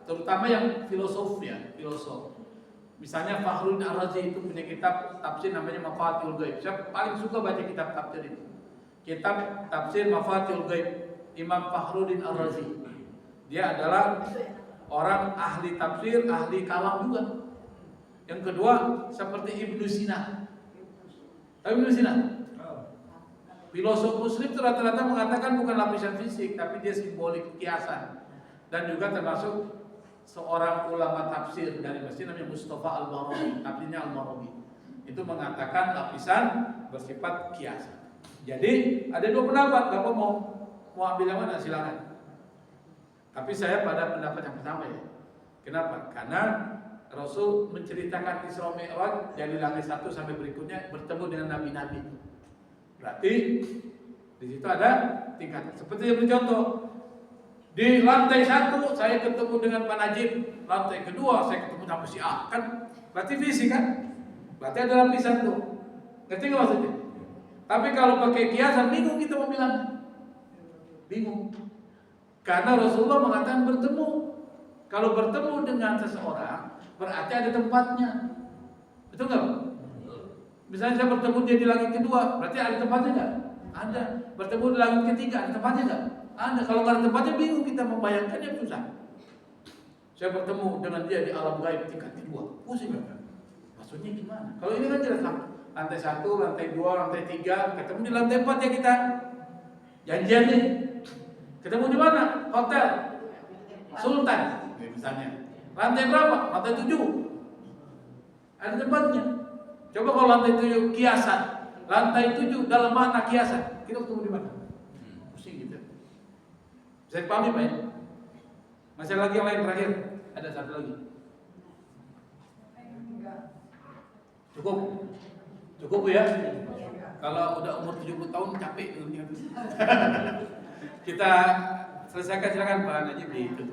B: Terutama yang filosof. Misalnya Fakhruddin Ar-Razi itu punya kitab tafsir namanya Mafatihul Ghaib. Saya paling suka baca kitab tafsir itu. Kitab tafsir Mafatihul Ghaib Imam Fakhruddin Ar-Razi. Dia adalah orang ahli tafsir, ahli kalam juga. Yang kedua seperti Ibnu Sina. Tahu Ibnu Sina? Filosof Muslim itu rata-rata mengatakan bukan lapisan fisik, tapi dia simbolik, kiasan. Dan juga termasuk seorang ulama tafsir dari Mesir namanya Mustafa Al-Barawi, tafsirnya Al-Barawi. Itu mengatakan lapisan bersifat kiasan. Jadi ada dua pendapat, Bapak mau ambil yang mana silakan. Tapi saya pada pendapat yang pertama ya. Kenapa? Karena Rasul menceritakan Isra Mi'raj dari langit 1 sampai berikutnya bertemu dengan nabi-nabi. Berarti di situ ada tingkatan. Seperti yang bercontoh, di lantai 1 saya ketemu dengan Pak Najib, lantai kedua saya ketemu sama si A, kan? Berarti fisik kan? Berarti ada lapisan tuh. Ngerti nggak maksudnya? Tapi kalau pakai kiasan bingung kita mau bilang. Bingung. Karena Rasulullah mengatakan bertemu. Kalau bertemu dengan seseorang berarti ada tempatnya. Betul nggak? Misalnya saya bertemu dia di langit kedua, berarti ada tempatnya nggak? Ada. Bertemu di langit ketiga, ada tempatnya nggak? Ada. Kalau nggak ada tempatnya bingung kita membayangkannya susah. Saya bertemu dengan dia di alam gaib tingkat kedua, pusing nggak? Maksudnya gimana? Kalau ini kan jelas lantai 1, lantai 2, lantai 3, ketemu di lantai 4 ya kita. Janjian nih. Ketemu di mana? Hotel Sultan misalnya. Lantai berapa? Lantai 7. Ada tempatnya. Coba kalau lantai 7 kiasan, lantai 7 dalam mana kiasan? Kita ketemu di mana? Pusing gitu. Bisa dipahami Pak ya? Masih lagi yang lain terakhir? Ada satu lagi. Cukup ya? Kalau udah umur 70 tahun capek dunia. Kita selesaikan, silakan Pak Najib itu.